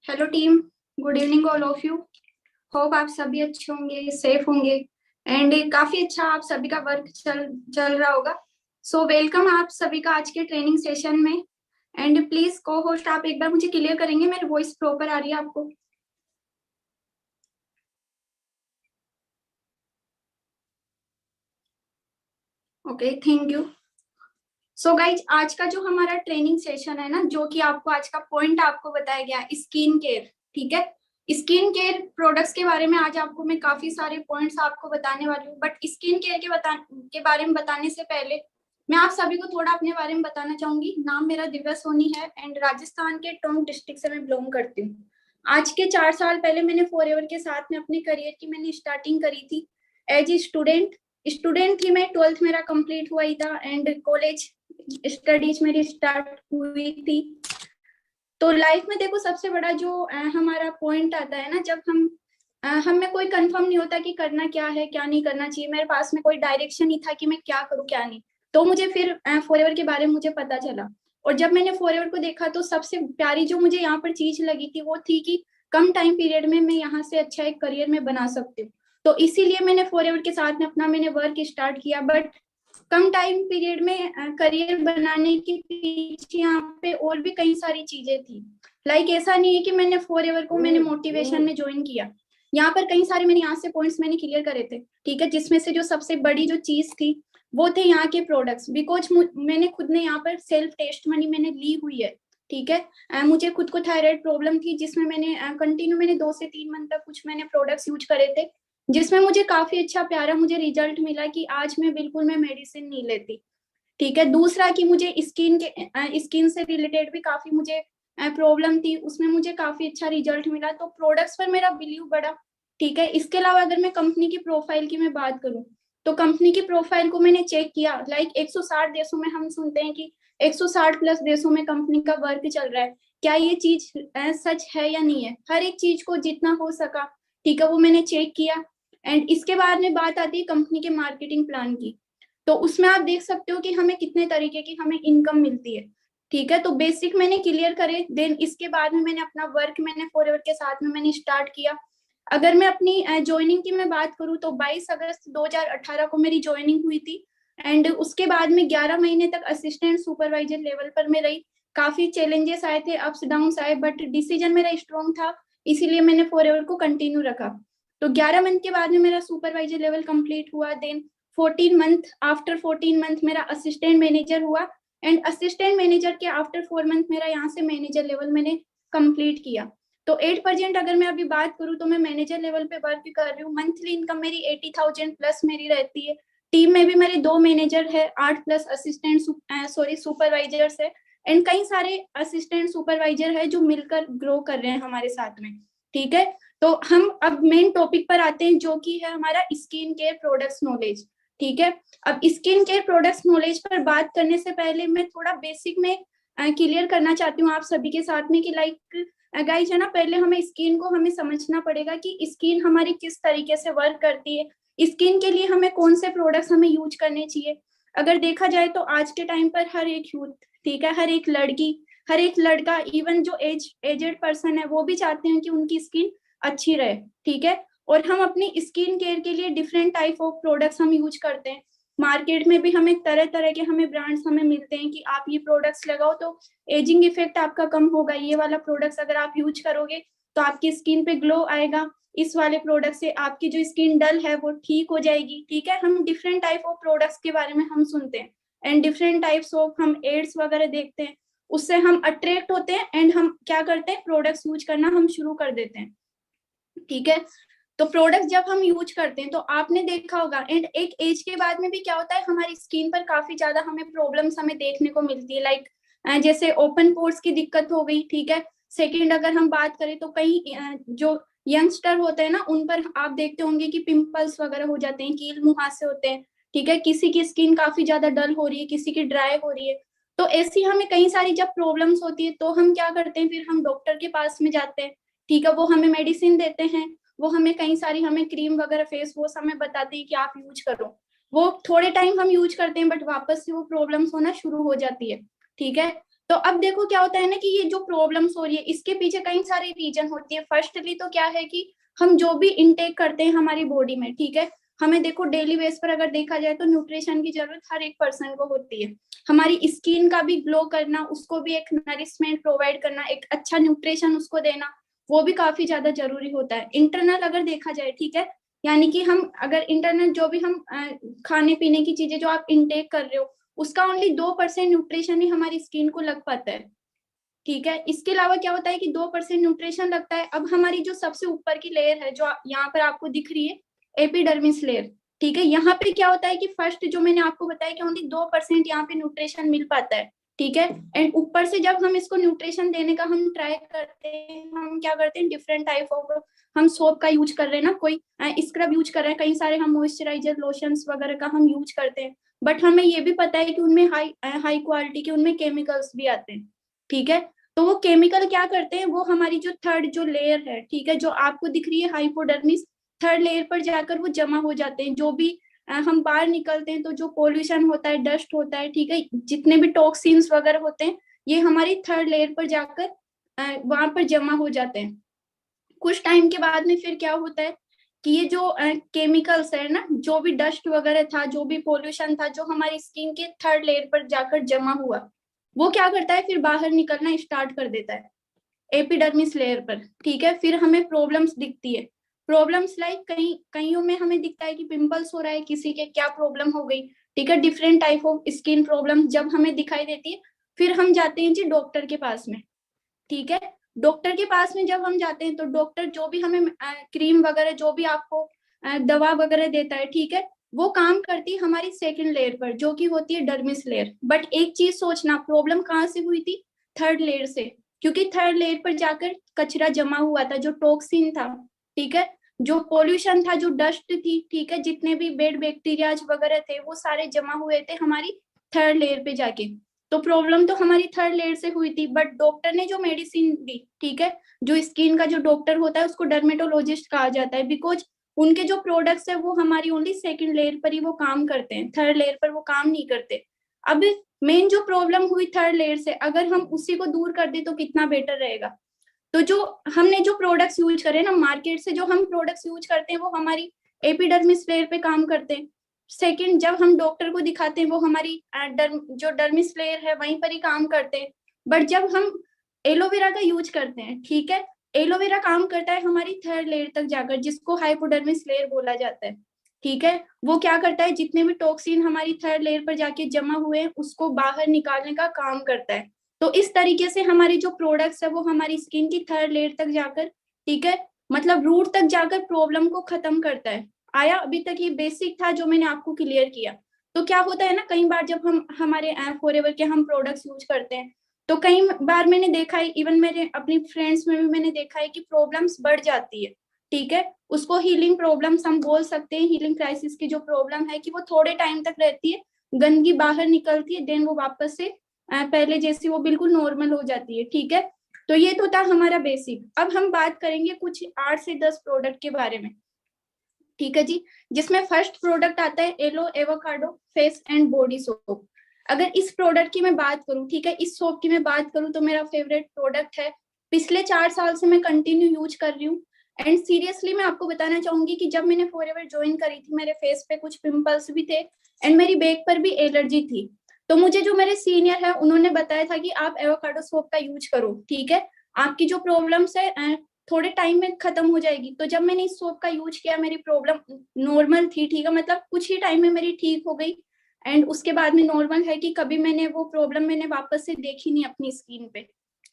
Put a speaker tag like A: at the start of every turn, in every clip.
A: Hello team. Good evening all of you. Hope आप सभी अच्छे होंगे, सेफ होंगे एंड काफी अच्छा आप सभी का वर्क चल चल रहा होगा। सो वेलकम आप सभी का आज के ट्रेनिंग सेशन में। एंड प्लीज को होस्ट आप एक बार मुझे क्लियर करेंगे, मेरी वॉइस प्रॉपर आ रही है आपको? Okay, thank you. So guys, आज का जो हमारा ट्रेनिंग सेशन है ना, जो कि आपको आज का पॉइंट आपको बताया गया, स्किन केयर। ठीक है, स्किन केयर प्रोडक्ट्स के बारे में आज आपको मैं काफी सारे पॉइंट्स आपको बताने वाली हूँ। बट स्किन केयर के बारे में बताने से पहले मैं आप सभी को थोड़ा अपने बारे में बताना चाहूंगी। नाम मेरा दिव्या सोनी है एंड राजस्थान के टोंक डिस्ट्रिक्ट से मैं बिलोंग करती हूँ। आज के 4 साल पहले मैंने फॉरएवर के साथ में अपने करियर की मैंने स्टार्टिंग करी थी एज ए स्टूडेंट। स्टूडेंट थी मैं, 12th मेरा कंप्लीट हुआ ही था एंड कॉलेज स्टडीज मेरी स्टार्ट हुई थी। तो लाइफ में देखो, सबसे बड़ा जो हमारा पॉइंट आता है ना, जब हम में कोई कंफर्म नहीं होता कि करना क्या है क्या नहीं करना चाहिए। मेरे पास में कोई डायरेक्शन नहीं था कि मैं क्या करूँ क्या नहीं। तो मुझे फिर फॉरएवर के बारे में मुझे पता चला। और जब मैंने फॉरएवर को देखा तो सबसे प्यारी जो मुझे यहाँ पर चीज लगी थी वो थी कि कम टाइम पीरियड में मैं यहाँ से अच्छा एक करियर में बना सकती हूँ। तो इसीलिए मैंने फॉरएवर के साथ में अपना मैंने वर्क स्टार्ट किया। बट कम टाइम पीरियड में करियर बनाने के पीछे यहाँ पे और भी कई सारी चीजें थी। लाइक ऐसा नहीं है कि मैंने फॉरएवर को मैंने मोटिवेशन में ज्वाइन किया। यहाँ पर कई सारे मैंने यहाँ से पॉइंट्स मैंने क्लियर करे थे। ठीक है, जिसमें से जो सबसे बड़ी जो चीज थी वो थे यहाँ के प्रोडक्ट्स। बिकॉज मैंने खुद ने यहाँ पर सेल्फ टेस्ट मनी मैंने ली हुई है। ठीक है, मुझे खुद को थायराइड प्रॉब्लम थी, जिसमें मैंने कंटिन्यू मैंने 2 से 3 मंथ तक कुछ मैंने प्रोडक्ट्स यूज करे थे, जिसमें मुझे काफी अच्छा प्यारा मुझे रिजल्ट मिला कि आज मैं बिल्कुल मैं मेडिसिन नहीं लेती। ठीक है, दूसरा कि मुझे स्किन से रिलेटेड भी काफी मुझे प्रॉब्लम थी, उसमें मुझे काफी अच्छा रिजल्ट मिला, तो प्रोडक्ट्स पर मेरा बिलीव बढ़ा। ठीक है, इसके अलावा अगर मैं कंपनी की प्रोफाइल की मैं बात करूं तो कंपनी की प्रोफाइल को मैंने चेक किया। लाइक 160 देशों में हम सुनते हैं कि 160 प्लस देशों में कंपनी का वर्क चल रहा है। क्या ये चीज सच है या नहीं है? हर एक चीज को जितना हो सका, ठीक है, वो मैंने चेक किया। एंड इसके बाद में बात आती है कंपनी के मार्केटिंग प्लान की। तो उसमें आप देख सकते हो कि हमें कितने तरीके की हमें इनकम मिलती है। ठीक है, तो बेसिक मैंने क्लियर करे, देन इसके बाद में मैंने अपना वर्क मैंने फॉरएवर के साथ में मैंने स्टार्ट किया। अगर मैं अपनी ज्वाइनिंग की मैं बात करूं तो 22 अगस्त 2018 को मेरी ज्वाइनिंग हुई थी। एंड उसके बाद में 11 महीने तक असिस्टेंट सुपरवाइजर लेवल पर मैं रही। काफी चैलेंजेस आए थे, अप्स डाउन आए, बट डिसीजन मेरा स्ट्रॉन्ग था, इसीलिए मैंने फॉरएवर को कंटिन्यू रखा। तो 11 मंथ के बाद में मेरा सुपरवाइजर लेवल कंप्लीट हुआ। देन 14 मंथ, आफ्टर 14 मंथ मेरा असिस्टेंट मैनेजर हुआ। एंड असिस्टेंट मैनेजर के आफ्टर 4 मंथ मेरा यहाँ से मैनेजर लेवल मैंने कंप्लीट किया। तो 8% अगर मैं अभी बात करूँ तो मैं मैनेजर लेवल पे वर्क कर रही हूँ। मंथली इनकम मेरी 80,000 प्लस मेरी रहती है। टीम में भी मेरे 2 मैनेजर है, 8 प्लस असिस्टेंट सुपरवाइजर्स है एंड कई सारे असिस्टेंट सुपरवाइजर है जो मिलकर ग्रो कर रहे हैं हमारे साथ में। ठीक है, तो हम अब मेन टॉपिक पर आते हैं, जो कि है हमारा स्किन केयर प्रोडक्ट्स नॉलेज। ठीक है, अब स्किन केयर प्रोडक्ट्स नॉलेज पर बात करने से पहले मैं थोड़ा बेसिक में क्लियर करना चाहती हूँ आप सभी के साथ में कि लाइक गाइज है ना, पहले हमें स्किन को हमें समझना पड़ेगा कि स्किन हमारी किस तरीके से वर्क करती है। स्किन के लिए हमें कौन से प्रोडक्ट्स हमें यूज करने चाहिए। अगर देखा जाए तो आज के टाइम पर हर एक यूथ, ठीक है, हर एक लड़की, हर एक लड़का, इवन जो एजेड पर्सन है वो भी चाहते हैं कि उनकी स्किन अच्छी रहे। ठीक है, और हम अपनी स्किन केयर के लिए डिफरेंट टाइप ऑफ प्रोडक्ट्स हम यूज करते हैं। मार्केट में भी हमें तरह तरह के हमें ब्रांड्स हमें मिलते हैं कि आप ये प्रोडक्ट्स लगाओ तो एजिंग इफेक्ट आपका कम होगा, ये वाला प्रोडक्ट्स अगर आप यूज करोगे तो आपकी स्किन पे ग्लो आएगा, इस वाले प्रोडक्ट से आपकी जो स्किन डल है वो ठीक हो जाएगी। ठीक है, हम डिफरेंट टाइप ऑफ प्रोडक्ट्स के बारे में हम सुनते हैं एंड डिफरेंट टाइप्स ऑफ हम एड्स वगैरह देखते हैं, उससे हम अट्रैक्ट होते हैं एंड हम क्या करते हैं, प्रोडक्ट्स यूज करना हम शुरू कर देते हैं। ठीक है, तो प्रोडक्ट जब हम यूज करते हैं तो आपने देखा होगा एंड एक एज के बाद में भी क्या होता है, हमारी स्किन पर काफी ज्यादा हमें प्रॉब्लम्स हमें देखने को मिलती है। लाइक जैसे ओपन पोर्स की दिक्कत हो गई। ठीक है, सेकंड अगर हम बात करें तो कई जो यंगस्टर होते हैं ना, उन पर आप देखते होंगे कि पिंपल्स वगैरह हो जाते हैं, कील मुहासे होते हैं। ठीक है, किसी की स्किन काफी ज्यादा डल हो रही है, किसी की ड्राई हो रही है। तो ऐसी हमें कई सारी जब प्रॉब्लम्स होती है तो हम क्या करते हैं, फिर हम डॉक्टर के पास में जाते हैं। ठीक है, वो हमें मेडिसिन देते हैं, वो हमें कई सारी हमें क्रीम वगैरह फेस वॉश हमें बताते हैं कि आप यूज करो। वो थोड़े टाइम हम यूज करते हैं बट वापस से वो प्रॉब्लम्स होना शुरू हो जाती है। ठीक है, तो अब देखो क्या होता है ना कि ये जो प्रॉब्लम्स हो रही है इसके पीछे कई सारे रीजन होती है। फर्स्टली तो क्या है कि हम जो भी इनटेक करते हैं हमारी बॉडी में, ठीक है, हमें देखो डेली बेस पर अगर देखा जाए तो न्यूट्रिशन की जरूरत हर एक पर्सन को होती है। हमारी स्किन का भी ग्लो करना, उसको भी एक नरिशमेंट प्रोवाइड करना, एक अच्छा न्यूट्रिशन उसको देना, वो भी काफी ज्यादा जरूरी होता है। इंटरनल अगर देखा जाए, ठीक है, यानी कि हम अगर इंटरनल जो भी हम खाने पीने की चीजें जो आप इनटेक कर रहे हो उसका ओनली 2% न्यूट्रिशन ही हमारी स्किन को लग पाता है, ठीक है। इसके अलावा क्या होता है कि 2% न्यूट्रिशन लगता है। अब हमारी जो सबसे ऊपर की लेयर है जो यहाँ पर आपको दिख रही है, एपिडर्मिस लेयर, ठीक है, यहाँ पे क्या होता है कि फर्स्ट जो मैंने आपको बताया कि ओनली 2% यहाँ पे न्यूट्रिशन मिल पाता है, ठीक है। एंड ऊपर से जब हम इसको न्यूट्रिशन देने का हम ट्राई करते हैं, हम क्या करते हैं, डिफरेंट टाइप ऑफ हम सोप का यूज कर रहे हैं ना, कोई स्क्रब यूज कर रहे हैं, कई सारे हम मॉइस्चराइजर लोशंस वगैरह का हम यूज करते हैं, बट हमें ये भी पता है कि उनमें हाई क्वालिटी के उनमें केमिकल्स भी आते हैं, ठीक है। तो वो केमिकल क्या करते हैं, वो हमारी जो थर्ड जो लेयर है, ठीक है, जो आपको दिख रही है हाइपोडर्मिस, थर्ड लेयर पर जाकर वो जमा हो जाते हैं। जो भी हम बाहर निकलते हैं तो जो पोल्यूशन होता है, डस्ट होता है, ठीक है, जितने भी टॉक्सिन्स वगैरह होते हैं, ये हमारी थर्ड लेयर पर जाकर वहां पर जमा हो जाते हैं। कुछ टाइम के बाद में फिर क्या होता है कि ये जो केमिकल्स है ना, जो भी डस्ट वगैरह था, जो भी पोल्यूशन था, जो हमारी स्किन के थर्ड लेयर पर जाकर जमा हुआ, वो क्या करता है, फिर बाहर निकलना स्टार्ट कर देता है एपिडर्मिस लेयर पर, ठीक है। फिर हमें प्रॉब्लम्स दिखती है। प्रॉब्लम्स लाइक कईयों में हमें दिखता है कि पिंपल्स हो रहा है, किसी के क्या प्रॉब्लम हो गई, ठीक है, different type of skin problem जब हमें दिखाई देती है, फिर हम जाते हैं जी डॉक्टर के पास में, ठीक है। डॉक्टर के पास में जब हम जाते हैं तो डॉक्टर जो भी हमें क्रीम वगैरह जो भी आपको दवा वगैरह देता है, ठीक है, वो काम करती है हमारी सेकंड लेयर पर जो कि होती है डर्मिस लेयर। बट एक चीज सोचना, प्रॉब्लम कहाँ से हुई थी, थर्ड लेयर से, क्योंकि थर्ड लेयर पर जाकर कचरा जमा हुआ था, जो टॉक्सिन था, ठीक है, जो पोल्यूशन था, जो डस्ट थी, ठीक है, जितने भी बेड बैक्टीरियाज वगैरह थे वो सारे जमा हुए थे हमारी थर्ड लेयर पे जाके। तो प्रॉब्लम तो हमारी थर्ड लेयर से हुई थी, बट डॉक्टर ने जो मेडिसिन दी, ठीक है, जो स्किन का जो डॉक्टर होता है उसको डर्मेटोलॉजिस्ट कहा जाता है, बिकॉज उनके जो प्रोडक्ट्स है वो हमारी ओनली सेकंड लेयर पर ही वो काम करते हैं, थर्ड लेयर पर वो काम नहीं करते। अब मेन जो प्रॉब्लम हुई थर्ड लेयर से, अगर हम उसी को दूर कर दे तो कितना बेटर रहेगा। तो जो हमने जो प्रोडक्ट्स यूज करे ना, मार्केट से जो हम प्रोडक्ट्स यूज करते हैं वो हमारी एपिडर्मिस लेयर पे काम करते हैं। सेकंड, जब हम डॉक्टर को दिखाते हैं वो हमारी जो डर्मिस लेयर है वहीं पर ही काम करते हैं। बट जब हम एलोवेरा का यूज करते हैं, ठीक है, एलोवेरा काम करता है हमारी थर्ड लेयर तक जाकर, जिसको हाइपोडर्मिस लेयर बोला जाता है, ठीक है। वो क्या करता है, जितने भी टॉक्सिन हमारी थर्ड लेयर पर जाके जमा हुए हैं उसको बाहर निकालने का काम करता है। तो इस तरीके से हमारे जो प्रोडक्ट्स है वो हमारी स्किन की थर्ड लेयर तक जाकर, ठीक है, मतलब रूट तक जाकर प्रॉब्लम को खत्म करता है। आया अभी तक ये बेसिक था जो मैंने आपको क्लियर किया। तो क्या होता है ना, कई बार जब हम हमारे फॉरएवर के हम प्रोडक्ट्स यूज करते हैं तो कई बार मैंने देखा है, इवन मेरे अपनी फ्रेंड्स में भी मैंने देखा है कि प्रॉब्लम्स बढ़ जाती है, ठीक है। उसको हीलिंग प्रॉब्लम्स हम बोल सकते हैं, हीलिंग क्राइसिस की जो प्रॉब्लम है कि वो थोड़े टाइम तक रहती है, गंदगी बाहर निकलती है, देन वो वापस से पहले जैसी वो बिल्कुल नॉर्मल हो जाती है, ठीक है। तो ये तो था हमारा बेसिक। अब हम बात करेंगे कुछ 8 से 10 प्रोडक्ट के बारे में, ठीक है जी, जिसमें फर्स्ट प्रोडक्ट आता है aloe avocado face and body soap. अगर इस प्रोडक्ट की मैं बात करूं, ठीक है, इस सोप की मैं बात करूं तो मेरा फेवरेट प्रोडक्ट है, पिछले 4 साल से मैं कंटिन्यू यूज कर रही हूँ। एंड सीरियसली मैं आपको बताना चाहूंगी कि जब मैंने फॉरएवर ज्वाइन करी थी मेरे फेस पे कुछ पिंपल्स भी थे एंड मेरी बैक पर भी एलर्जी थी। तो मुझे जो मेरे सीनियर है उन्होंने बताया था कि आप एवोकाडो सोप का यूज करो, ठीक है, आपकी जो प्रॉब्लम्स है थोड़े टाइम में खत्म हो जाएगी। तो जब मैंने इस सोप का यूज किया मेरी प्रॉब्लम नॉर्मल थी, ठीक है, मतलब कुछ ही टाइम में मेरी ठीक हो गई। एंड उसके बाद में नॉर्मल है कि कभी मैंने वो प्रॉब्लम मैंने वापस से देखी नहीं अपनी स्किन पे,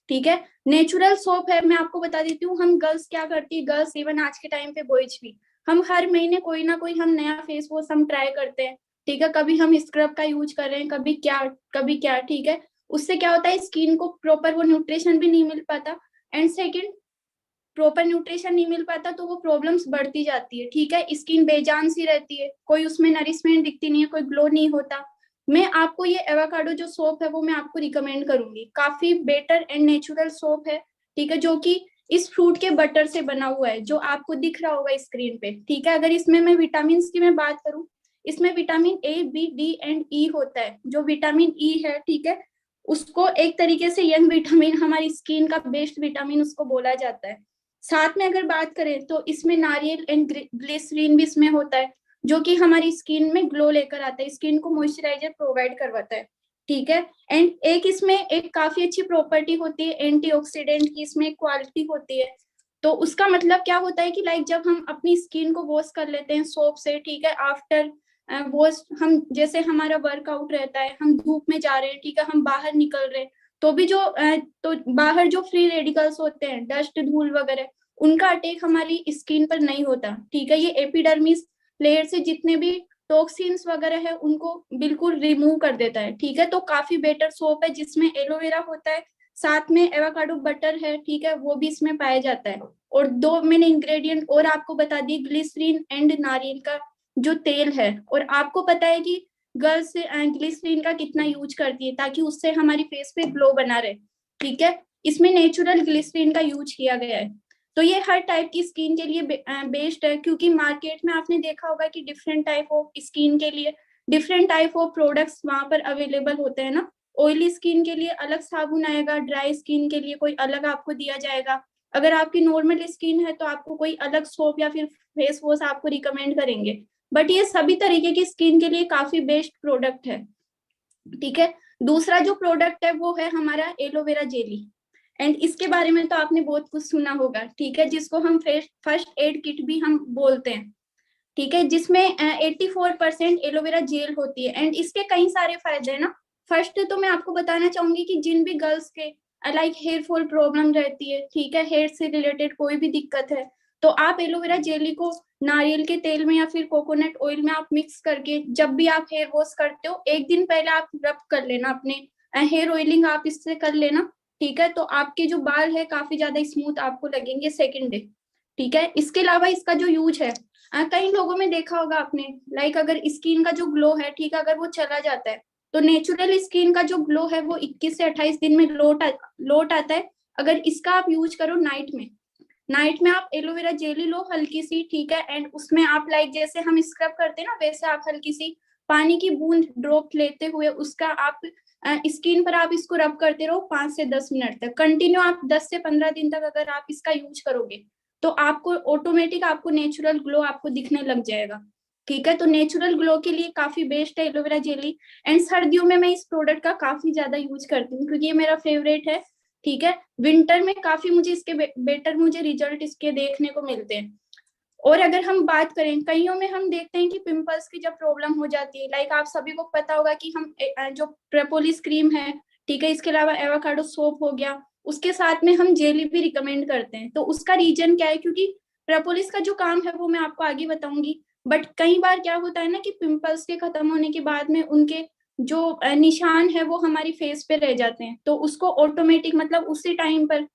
A: ठीक है। नेचुरल सोप है, मैं आपको बता देती हूँ, हम गर्ल्स क्या करती है, गर्ल्स इवन आज के टाइम पे बॉयज भी, हम हर महीने कोई ना कोई हम नया फेस वॉश हम ट्राई करते हैं, ठीक है, कभी हम स्क्रब का यूज कर रहे हैं, कभी क्या, ठीक है। उससे क्या होता है, स्किन को प्रॉपर वो न्यूट्रिशन भी नहीं मिल पाता, एंड सेकेंड प्रॉपर न्यूट्रिशन नहीं मिल पाता तो वो प्रॉब्लम्स बढ़ती जाती है, ठीक है, स्किन बेजान सी रहती है, कोई उसमें नरिशमेंट दिखती नहीं है, कोई ग्लो नहीं होता। मैं आपको ये एवोकाडो जो सोप है वो मैं आपको रिकमेंड करूंगी, काफी बेटर एंड नेचुरल सोप है, ठीक है, जो कि इस फ्रूट के बटर से बना हुआ है जो आपको दिख रहा होगा स्क्रीन पे, ठीक है। अगर इसमें मैं विटामिन की मैं बात करूं, इसमें vitamin A B D and E होता है। जो विटामिन E है, ठीक है, उसको एक तरीके से यंग विटामिन, हमारी स्किन का बेस्ट विटामिन उसको बोला जाता है। साथ में अगर बात करें तो इसमें नारियल एंड ग्लिसरीन भी इसमें होता है, जो कि हमारी स्किन में ग्लो लेकर आता है, स्किन को मॉइस्चराइजर प्रोवाइड करवाता है, ठीक है। एंड एक इसमें एक काफी अच्छी प्रॉपर्टी होती है एंटीऑक्सीडेंट की, इसमें एक क्वालिटी होती है। तो उसका मतलब क्या होता है कि लाइक जब हम अपनी स्किन को वॉश कर लेते हैं सोप से, ठीक है, आफ्टर वॉश, हम जैसे हमारा वर्कआउट रहता है, हम धूप में जा रहे हैं, ठीक है, हम बाहर निकल रहे हैं, तो भी जो तो बाहर जो फ्री रेडिकल्स होते हैं, डस्ट धूल वगैरह, उनका अटैक हमारी स्किन पर नहीं होता, ठीक है। ये एपिडर्मिस लेयर से जितने भी टॉक्सिन्स वगैरह है उनको बिल्कुल रिमूव कर देता है, ठीक है। तो काफी बेटर सोप है जिसमें एलोवेरा होता है, साथ में एवोकाडो बटर है, ठीक है, वो भी इसमें पाया जाता है। और दो मैंने इंग्रेडिएंट और आपको बता दी, ग्लिसरीन एंड नारियल का जो तेल है। और आपको पता है कि गर्ल्स ग्लिसरीन का कितना यूज करती है ताकि उससे हमारी फेस पे ग्लो बना रहे, ठीक है। इसमें नेचुरल ग्लिसरीन का यूज किया गया है। तो ये हर टाइप की स्किन के लिए बेस्ट है, क्योंकि मार्केट में आपने देखा होगा कि डिफरेंट टाइप ऑफ स्किन के लिए डिफरेंट टाइप ऑफ प्रोडक्ट्स वहां पर अवेलेबल होते हैं ना। ऑयली स्किन के लिए अलग साबुन आएगा, ड्राई स्किन के लिए कोई अलग आपको दिया जाएगा, अगर आपकी नॉर्मल स्किन है तो आपको कोई अलग सोप या फिर फेस वॉश आपको रिकमेंड करेंगे। बट ये सभी तरीके की स्किन के लिए काफी बेस्ट प्रोडक्ट है, ठीक है। दूसरा जो प्रोडक्ट है वो है हमारा एलोवेरा जेली। एंड इसके बारे में तो आपने बहुत कुछ सुना होगा, ठीक है, जिसको हम फर्स्ट एड किट भी हम बोलते हैं, ठीक है, जिसमें 84% एलोवेरा जेल होती है। एंड इसके कई सारे फायदे हैं ना। फर्स्ट तो मैं आपको बताना चाहूंगी कि जिन भी गर्ल्स के लाइक हेयर फॉल प्रॉब्लम रहती है, ठीक है, हेयर से रिलेटेड कोई भी दिक्कत है, तो आप एलोवेरा जेली को नारियल के तेल में या फिर कोकोनट ऑयल में आप मिक्स करके जब भी आप हेयर वॉश करते हो, एक दिन पहले आप रब कर लेना, अपने हेयर ऑयलिंग आप इससे कर लेना, ठीक है। तो आपके जो बाल है काफी ज्यादा स्मूथ आपको लगेंगे सेकेंड डे, ठीक है। इसके अलावा इसका जो यूज है, कई लोगों में देखा होगा आपने, लाइक अगर स्किन का जो ग्लो है, ठीक है, अगर वो चला जाता है तो नेचुरल स्किन का जो ग्लो है वो 21 से 28 दिन में लौट आता है। अगर इसका आप यूज करो नाइट में आप एलोवेरा जेली लो हल्की सी, ठीक है, एंड उसमें आप लाइक जैसे हम स्क्रब करते हैं ना, वैसे आप हल्की सी पानी की बूंद ड्रॉप लेते हुए उसका आप स्किन पर आप इसको रब करते रहो 5 से 10 मिनट तक कंटिन्यू। आप 10 से 15 दिन तक अगर आप इसका यूज करोगे तो आपको ऑटोमेटिक आपको नेचुरल ग्लो आपको दिखने लग जाएगा, ठीक है। तो नेचुरल ग्लो के लिए काफी बेस्ट है एलोवेरा जेली। एंड सर्दियों में मैं इस प्रोडक्ट का काफी ज्यादा यूज करती हूँ क्योंकि ये मेरा फेवरेट है, ठीक है। विंटर में काफी मुझे इसके बेटर मुझे रिजल्ट इसके देखने को मिलते हैं। और अगर हम बात करें, कईयों में हम देखते हैं कि पिंपल्स की जब प्रॉब्लम हो जाती है, लाइक आप सभी को पता होगा कि हम जो प्रोपोलिस क्रीम है, ठीक है, इसके अलावा एवोकाडो सोप हो गया, उसके साथ में हम जेली भी रिकमेंड करते हैं। तो उसका रीजन क्या है, क्योंकि प्रोपोलिस का जो काम है वो मैं आपको आगे बताऊंगी। बट कई बार क्या होता है ना कि पिंपल्स के खत्म होने के बाद में उनके जो निशान है वो हमारी फेस पे रह जाते हैं, तो उसको ऑटोमेटिक मतलब उसी टाइम पर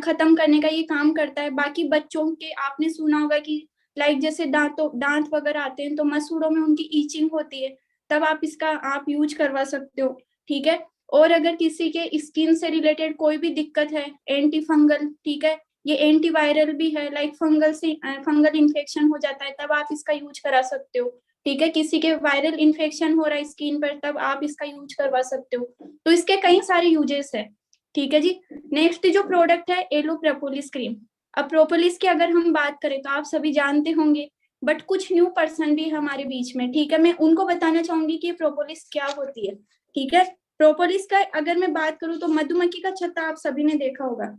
A: खत्म करने का ये काम करता है। बाकी बच्चों के आपने सुना होगा कि लाइक जैसे दांत वगैरह आते हैं तो मसूड़ों में उनकी ईचिंग होती है, तब आप इसका आप यूज करवा सकते हो, ठीक है। और अगर किसी के स्किन से रिलेटेड कोई भी दिक्कत है, एंटी फंगल, ठीक है, ये एंटीवायरल भी है, लाइक फंगल इन्फेक्शन हो जाता है तब आप इसका यूज करा सकते हो, ठीक है। किसी के वायरल इन्फेक्शन हो रहा है स्किन पर तब आप इसका यूज करवा सकते हो। तो इसके कई सारे यूजेस है, ठीक है जी। नेक्स्ट जो प्रोडक्ट है एलो प्रोपोलिस क्रीम। अब प्रोपोलिस की अगर हम बात करें तो आप सभी जानते होंगे, बट कुछ न्यू पर्सन भी हमारे बीच में, ठीक है, मैं उनको बताना चाहूंगी कि प्रोपोलिस क्या होती है, ठीक है। प्रोपोलिस का अगर मैं बात करूं तो मधुमक्खी का छत्ता आप सभी ने देखा होगा।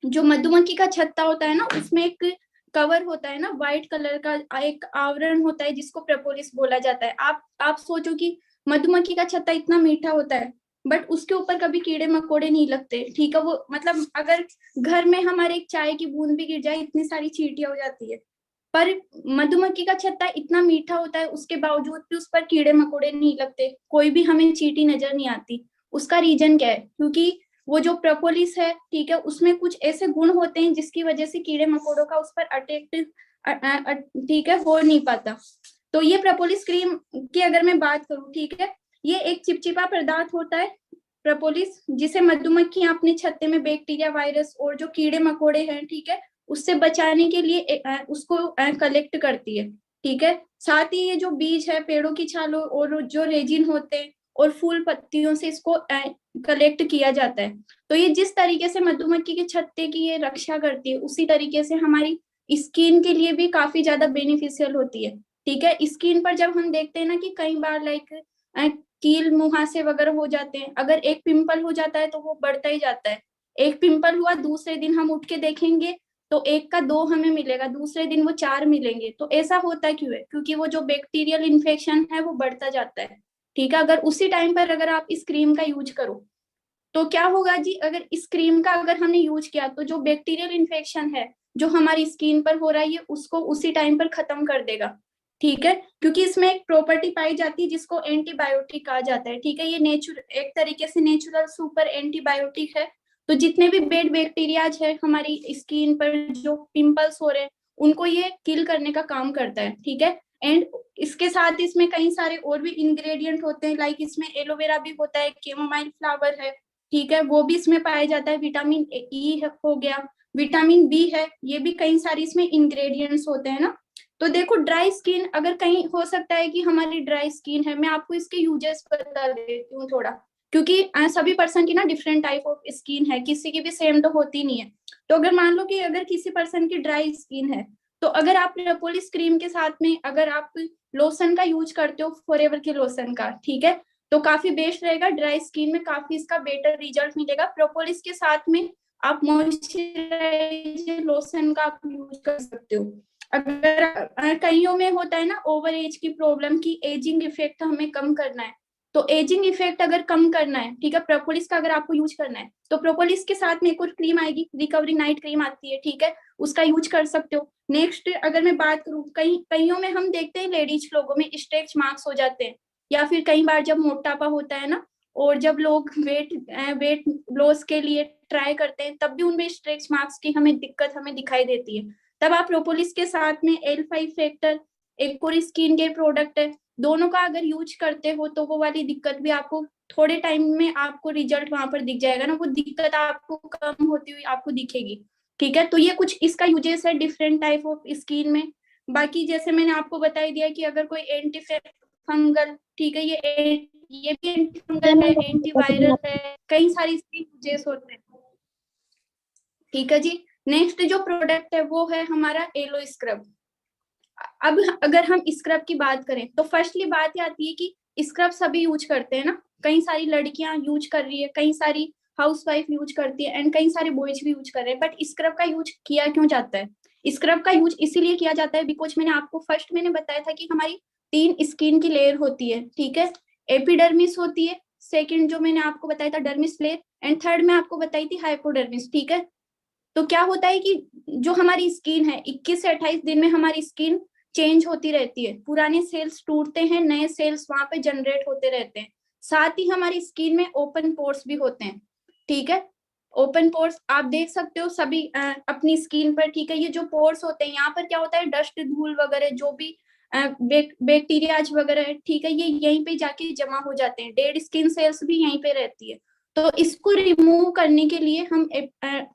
A: जो मधुमक्खी का छत्ता होता है ना, उसमें एक कवर होता है ना व्हाइट कलर का, एक आवरण होता है जिसको प्रोपोलिस बोला जाता है। आप सोचो कि मधुमक्खी का छत्ता इतना मीठा होता है, बट उसके ऊपर कभी कीड़े मकोड़े नहीं लगते, ठीक है। वो मतलब अगर घर में हमारे एक चाय की बूंद भी गिर जाए इतनी सारी चींटियां हो जाती है, पर मधुमक्खी का छत्ता इतना मीठा होता है उसके बावजूद भी उस पर कीड़े मकोड़े नहीं लगते, कोई भी हमें चींटी नजर नहीं आती। उसका रीजन क्या है, क्योंकि वो जो प्रोपोलिस है, ठीक है, उसमें कुछ ऐसे गुण होते हैं जिसकी वजह से कीड़े मकोड़ों का उस पर अटैक, ठीक है, हो नहीं पाता। तो ये प्रोपोलिस क्रीम की अगर मैं बात करूं, ठीक है, ये एक चिपचिपा पदार्थ होता है प्रोपोलिस, जिसे मधुमक्खियां अपने छत्ते में बैक्टीरिया, वायरस और जो कीड़े मकोड़े हैं, ठीक है, उससे बचाने के लिए उसको कलेक्ट करती है, ठीक है। साथ ही ये जो बीज है, पेड़ों की छालों और जो रेजिन होते हैं और फूल पत्तियों से इसको कलेक्ट किया जाता है। तो ये जिस तरीके से मधुमक्खी के छत्ते की ये रक्षा करती है, उसी तरीके से हमारी स्किन के लिए भी काफी ज्यादा बेनिफिशियल होती है। ठीक है, स्किन पर जब हम देखते हैं ना कि कई बार लाइक कील मुहासे वगैरह हो जाते हैं, अगर एक पिंपल हो जाता है तो वो बढ़ता ही जाता है। एक पिंपल हुआ, दूसरे दिन हम उठ के देखेंगे तो एक का 2 हमें मिलेगा, दूसरे दिन वो 4 मिलेंगे। तो ऐसा होता क्यों है? क्योंकि वो जो बैक्टीरियल इन्फेक्शन है वो बढ़ता जाता है। ठीक है, अगर उसी टाइम पर अगर आप इस क्रीम का यूज करो तो क्या होगा जी, अगर इस क्रीम का अगर हमने यूज किया तो जो बैक्टीरियल इन्फेक्शन है जो हमारी स्किन पर हो रहा है, ये उसको उसी टाइम पर खत्म कर देगा। ठीक है, क्योंकि इसमें एक प्रॉपर्टी पाई जाती है जिसको एंटीबायोटिक कहा जाता है। ठीक है, ये नेचुरल, एक तरीके से नेचुरल सुपर एंटीबायोटिक है। तो जितने भी बैड बैक्टीरियाज है हमारी स्किन पर जो पिंपल्स हो रहे हैं, उनको ये किल करने का काम करता है। ठीक है, एंड इसके साथ इसमें कई सारे और भी इंग्रेडिएंट होते हैं, लाइक इसमें एलोवेरा भी होता है, कैमोमाइल फ्लावर है। ठीक है, वो भी इसमें पाया जाता है, विटामिन ई हो गया, विटामिन बी है, ये भी कई सारी इसमें इंग्रेडिएंट्स होते हैं ना। तो देखो, ड्राई स्किन अगर कहीं हो सकता है कि हमारी ड्राई स्किन है, मैं आपको इसके यूजेस बता देती हूँ थोड़ा, क्योंकि सभी पर्सन की ना डिफरेंट टाइप ऑफ स्किन है, किसी की भी सेम तो होती नहीं है। तो अगर मान लो कि अगर किसी पर्सन की ड्राई स्किन है, तो अगर आप प्रोपोलिस क्रीम के साथ में अगर आप लोशन का यूज करते हो, फॉरएवर के लोशन का, ठीक है, तो काफी बेस्ट रहेगा। ड्राई स्किन में काफी इसका बेटर रिजल्ट मिलेगा। प्रोपोलिस के साथ में आप मॉइस्चराइजर लोशन का आप यूज कर सकते हो। अगर कईयों में होता है ना ओवर एज की प्रॉब्लम की एजिंग इफेक्ट हमें कम करना है, तो एजिंग इफेक्ट अगर कम करना है, ठीक है, प्रोपोलिस का अगर आपको यूज करना है, तो प्रोपोलिस के साथ में एक और क्रीम आएगी, रिकवरी नाइट क्रीम आती है। ठीक है, उसका यूज कर सकते हो। नेक्स्ट अगर मैं बात करूं, कईयों में हम देखते हैं लेडीज लोगों में स्ट्रेच मार्क्स हो जाते हैं, या फिर कई बार जब मोटापा होता है ना, और जब लोग वेट लॉस के लिए ट्राई करते हैं, तब भी उनमें स्ट्रेच मार्क्स की हमें दिक्कत हमें दिखाई देती है। तब आप प्रोपोलिस के साथ में L5 फैक्टर, एक और स्किन केयर प्रोडक्ट है, दोनों का अगर यूज करते हो तो वो वाली दिक्कत भी आपको थोड़े टाइम में आपको रिजल्ट वहां पर दिख जाएगा ना, वो दिक्कत आपको कम होती हुई आपको दिखेगी। ठीक है, तो ये कुछ इसका यूजेस है डिफरेंट टाइप ऑफ स्किन में। बाकी जैसे मैंने आपको बता ही दिया कि अगर कोई एंटी फंगल, ठीक है, ये भी एंटी फंगल है, एंटीवायरल है, कई सारी इसके यूजेस होते हैं। ठीक है जी, नेक्स्ट जो प्रोडक्ट है वो है हमारा एलो स्क्रब। अब अगर हम स्क्रब की बात करें तो फर्स्टली बात ये आती है कि स्क्रब सभी यूज करते हैं ना, कई सारी लड़कियां यूज कर रही है, कई सारी हाउसवाइफ यूज करती है, एंड कई सारे बॉयज भी यूज कर रहे हैं। बट स्क्रब का यूज किया क्यों जाता है? स्क्रब का यूज इसीलिए किया जाता है बिकॉज मैंने आपको फर्स्ट मैंने बताया था कि हमारी 3 स्किन की लेयर होती है। ठीक है, एपिडर्मिस होती है, सेकेंड जो मैंने आपको बताया था डर्मिस लेयर, एंड थर्ड में आपको बताई थी हाइपोडर्मिस। ठीक है, तो क्या होता है कि जो हमारी स्किन है 21 से 28 दिन में हमारी स्किन चेंज होती रहती है, पुराने सेल्स टूटते हैं, नए सेल्स वहां पे जनरेट होते रहते हैं। साथ ही हमारी स्किन में ओपन पोर्स भी होते हैं। ठीक है, ओपन पोर्स आप देख सकते हो सभी अपनी स्किन पर। ठीक है, ये जो पोर्स होते हैं यहाँ पर क्या होता है, डस्ट धूल वगैरह जो भी बैक्टीरियाज वगैरह है, ठीक है, ये यहीं पे जाके जमा हो जाते हैं, डेड स्किन सेल्स भी यहीं पे रहती है। तो इसको रिमूव करने के लिए हम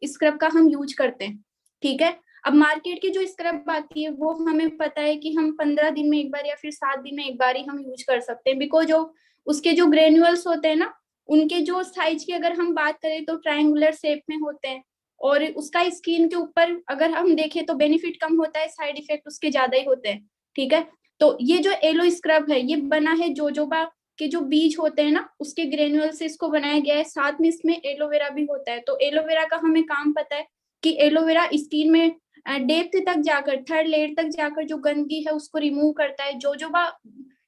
A: स्क्रब का हम यूज करते हैं। ठीक है, अब मार्केट की जो स्क्रब आती है वो हमें पता है कि हम 15 दिन में एक बार या फिर 7 दिन में एक बार ही हम यूज कर सकते हैं, बिकॉज जो उसके जो ग्रेन्यूल्स होते हैं ना, उनके जो साइज की अगर हम बात करें तो ट्रायंगुलर शेप में होते हैं, और उसका स्किन के ऊपर अगर हम देखें तो बेनिफिट कम होता है, साइड इफेक्ट उसके ज्यादा ही होते हैं। ठीक है, तो ये जो एलो स्क्रब है ये बना है जोजोबा के जो बीज होते हैं ना उसके ग्रेन्यूल से इसको बनाया गया है, साथ में इसमें एलोवेरा भी होता है। तो एलोवेरा का हमें काम पता है कि एलोवेरा स्किन में डेप्थ तक जाकर, थर्ड लेयर तक जाकर जो गंदगी है उसको रिमूव करता है। जोजोबा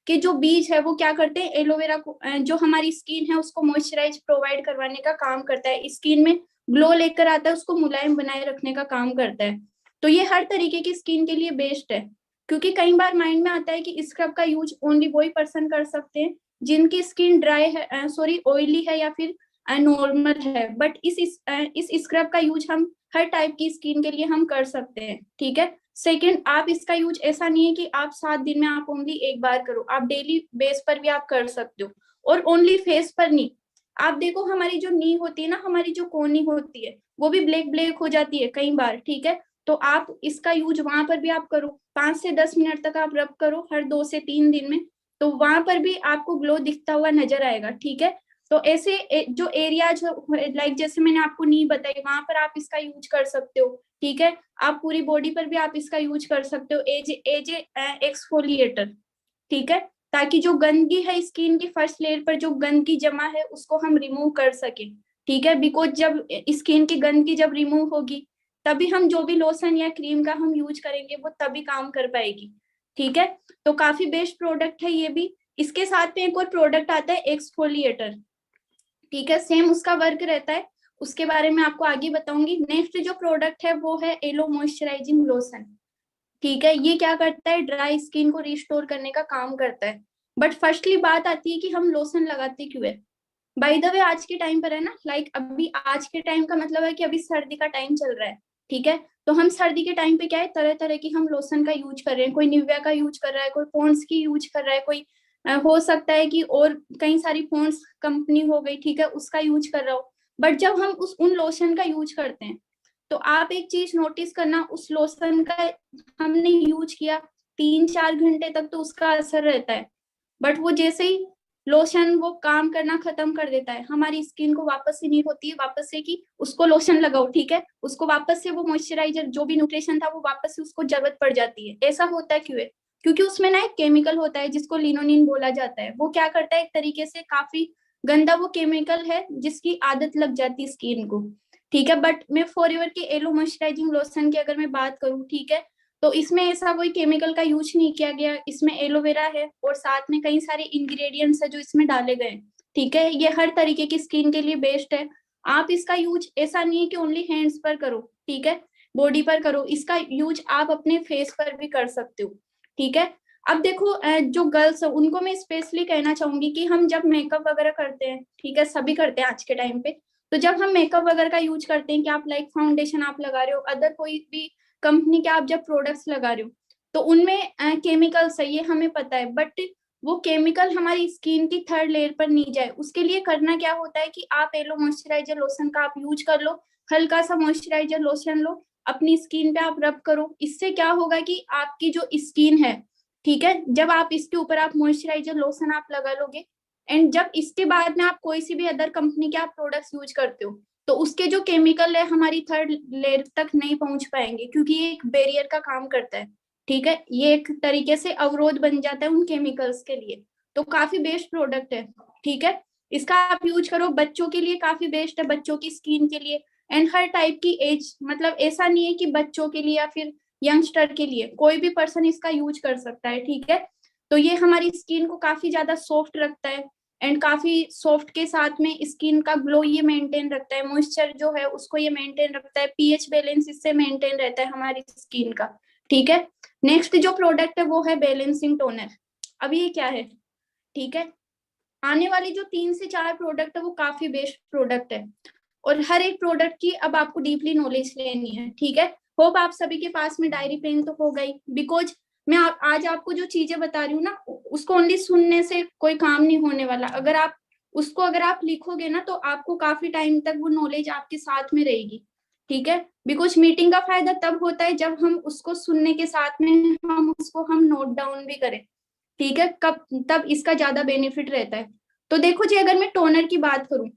A: के जो बीज है वो क्या करते हैं, एलोवेरा को जो हमारी स्किन है उसको मॉइस्चराइज प्रोवाइड करवाने का काम करता है, स्किन में ग्लो लेकर आता है, उसको मुलायम बनाए रखने का काम करता है। तो ये हर तरीके की स्किन के लिए बेस्ट है, क्योंकि कई बार माइंड में आता है कि स्क्रब का यूज ओनली वही पर्सन कर सकते हैं जिनकी स्किन ड्राई है, सॉरी ऑयली है या फिर नॉर्मल है। बट इस स्क्रब का यूज हम हर टाइप की स्किन के लिए हम कर सकते हैं। ठीक है, सेकेंड, आप इसका यूज ऐसा नहीं है कि आप 7 दिन में आप ओनली एक बार करो, आप डेली बेस पर भी आप कर सकते हो, और ओनली फेस पर नहीं। आप देखो हमारी जो नी होती है ना, हमारी जो कोनी होती है वो भी ब्लैक ब्लैक हो जाती है कई बार। ठीक है, तो आप इसका यूज वहां पर भी आप करो, 5 से 10 मिनट तक आप रब करो हर 2 से 3 दिन में, तो वहां पर भी आपको ग्लो दिखता हुआ नजर आएगा, ठीक है। तो ऐसे जो एरियाज लाइक जैसे मैंने आपको नी बताई, वहां पर आप इसका यूज कर सकते हो, ठीक है। आप पूरी बॉडी पर भी आप इसका यूज कर सकते हो एज एज एक्सफोलिएटर, ठीक है, ताकि जो गंदगी है स्किन की फर्स्ट लेयर पर जो गंदगी जमा है उसको हम रिमूव कर सके, ठीक है। बिकॉज जब स्किन की गंदगी जब रिमूव होगी तभी हम जो भी लोशन या क्रीम का हम यूज करेंगे वो तभी काम कर पाएगी, ठीक है। तो काफी बेस्ट प्रोडक्ट है ये भी। इसके साथ में एक और प्रोडक्ट आता है एक्सफोलिएटर, ठीक है, सेम उसका वर्क रहता है, उसके बारे में आपको आगे बताऊंगी। नेक्स्ट जो प्रोडक्ट है वो है एलो मॉइस्चराइजिंग लोशन, ठीक है। ये क्या करता है, ड्राई स्किन को रिस्टोर करने का काम करता है। बट फर्स्टली बात आती है कि हम लोशन लगाते क्यों है। बाय द वे आज के टाइम पर है ना, लाइक अभी आज के टाइम का मतलब है कि अभी सर्दी का टाइम चल रहा है, ठीक है। तो हम सर्दी के टाइम पे क्या है, तरह तरह की हम लोशन का यूज कर रहे हैं, कोई निविया का यूज कर रहा है, कोई पॉन्ड्स की यूज कर रहा है, कोई हो सकता है कि और कई सारी पॉन्ड्स कंपनी हो गई, ठीक है, उसका यूज कर रहा हो। बट जब हम उन लोशन का यूज करते हैं तो आप एक चीज नोटिस करना, उस लोशन का हमने यूज किया 3-4 घंटे तक तो उसका असर रहता है, बट वो जैसे ही लोशन वो काम करना खत्म कर देता है, हमारी स्किन को वापस से नीड होती है वापस से कि उसको लोशन लगाओ, ठीक है, उसको वापस से वो मॉइस्चराइजर जो भी न्यूट्रिशन था वो वापस से उसको जरूरत पड़ जाती है। ऐसा होता है क्यों है, क्योंकि उसमें ना एक केमिकल होता है जिसको लिनोनिन बोला जाता है। वो क्या करता है, एक तरीके से काफी गंदा वो केमिकल है जिसकी आदत लग जाती है स्किन को, ठीक है। बट मैं फॉरएवर के एलो मॉइस्चराइजिंग लोशन की अगर मैं बात करूँ, ठीक है, तो इसमें ऐसा कोई केमिकल का यूज नहीं किया गया, इसमें एलोवेरा है और साथ में कई सारे इंग्रेडिएंट्स है जो इसमें डाले गए, ठीक है। ये हर तरीके की स्किन के लिए बेस्ट है। आप इसका यूज ऐसा नहीं है कि ओनली हैंड्स पर करो, ठीक है, बॉडी पर करो, इसका यूज आप अपने फेस पर भी कर सकते हो, ठीक है। अब देखो जो गर्ल्स है उनको मैं स्पेशली कहना चाहूंगी कि हम जब मेकअप वगैरह करते हैं, ठीक है, सभी करते हैं आज के टाइम पे, तो जब हम मेकअप वगैरह का यूज करते हैं कि आप लाइक फाउंडेशन आप लगा रहे हो, अदर कोई भी कंपनी के आप जब प्रोडक्ट्स लगा रहे हो, तो उनमें केमिकल्स है ये हमें पता है, बट वो केमिकल हमारी स्किन की थर्ड लेयर पर नहीं जाए उसके लिए करना क्या होता है कि आप एलो मॉइस्चराइजर लोशन का आप यूज कर लो, हल्का सा मॉइस्चराइजर लोशन लो, अपनी स्किन पे आप रब करो। इससे क्या होगा कि आपकी जो स्किन है, ठीक है, जब आप इसके ऊपर आप मॉइस्चराइजर लोशन आप लगा लोगे एंड जब इसके बाद में आप कोई सी भी अदर कंपनी के आप प्रोडक्ट्स यूज करते हो तो उसके जो केमिकल है हमारी थर्ड लेयर तक नहीं पहुंच पाएंगे, क्योंकि ये एक बैरियर का काम करता है, ठीक है। ये एक तरीके से अवरोध बन जाता है उन केमिकल्स के लिए। तो काफी बेस्ट प्रोडक्ट है, ठीक है, इसका आप यूज करो। बच्चों के लिए काफी बेस्ट है, बच्चों की स्किन के लिए एंड हर टाइप की एज, मतलब ऐसा नहीं है कि बच्चों के लिए या फिर यंगस्टर के लिए, कोई भी पर्सन इसका यूज कर सकता है, ठीक है। तो ये हमारी स्किन को काफी ज्यादा सॉफ्ट रखता है एंड काफी सॉफ्ट के साथ में स्किन का ग्लो ये मेंटेन रखता है, मॉइस्चर जो है उसको ये मेंटेन रखता है, पीएच बैलेंस इससे मेंटेन रहता है हमारी स्किन का, ठीक है। नेक्स्ट जो प्रोडक्ट है वो है बैलेंसिंग टोनर। अब ये क्या है, ठीक है, आने वाली जो 3 से 4 प्रोडक्ट है वो काफी बेस्ट प्रोडक्ट है और हर एक प्रोडक्ट की अब आपको डीपली नॉलेज लेनी है, ठीक है। होप आप सभी के पास में डायरी पेन तो हो गई, बिकॉज मैं आज आपको जो चीजें बता रही हूँ ना उसको ओनली सुनने से कोई काम नहीं होने वाला, अगर आप उसको अगर आप लिखोगे ना तो आपको काफी टाइम तक वो नॉलेज आपके साथ में रहेगी, ठीक है। बिकॉज मीटिंग का फायदा तब होता है जब हम उसको सुनने के साथ में हम नोट डाउन भी करें, ठीक है, कब तब इसका ज्यादा बेनिफिट रहता है। तो देखो जी, अगर मैं टोनर की बात करूं,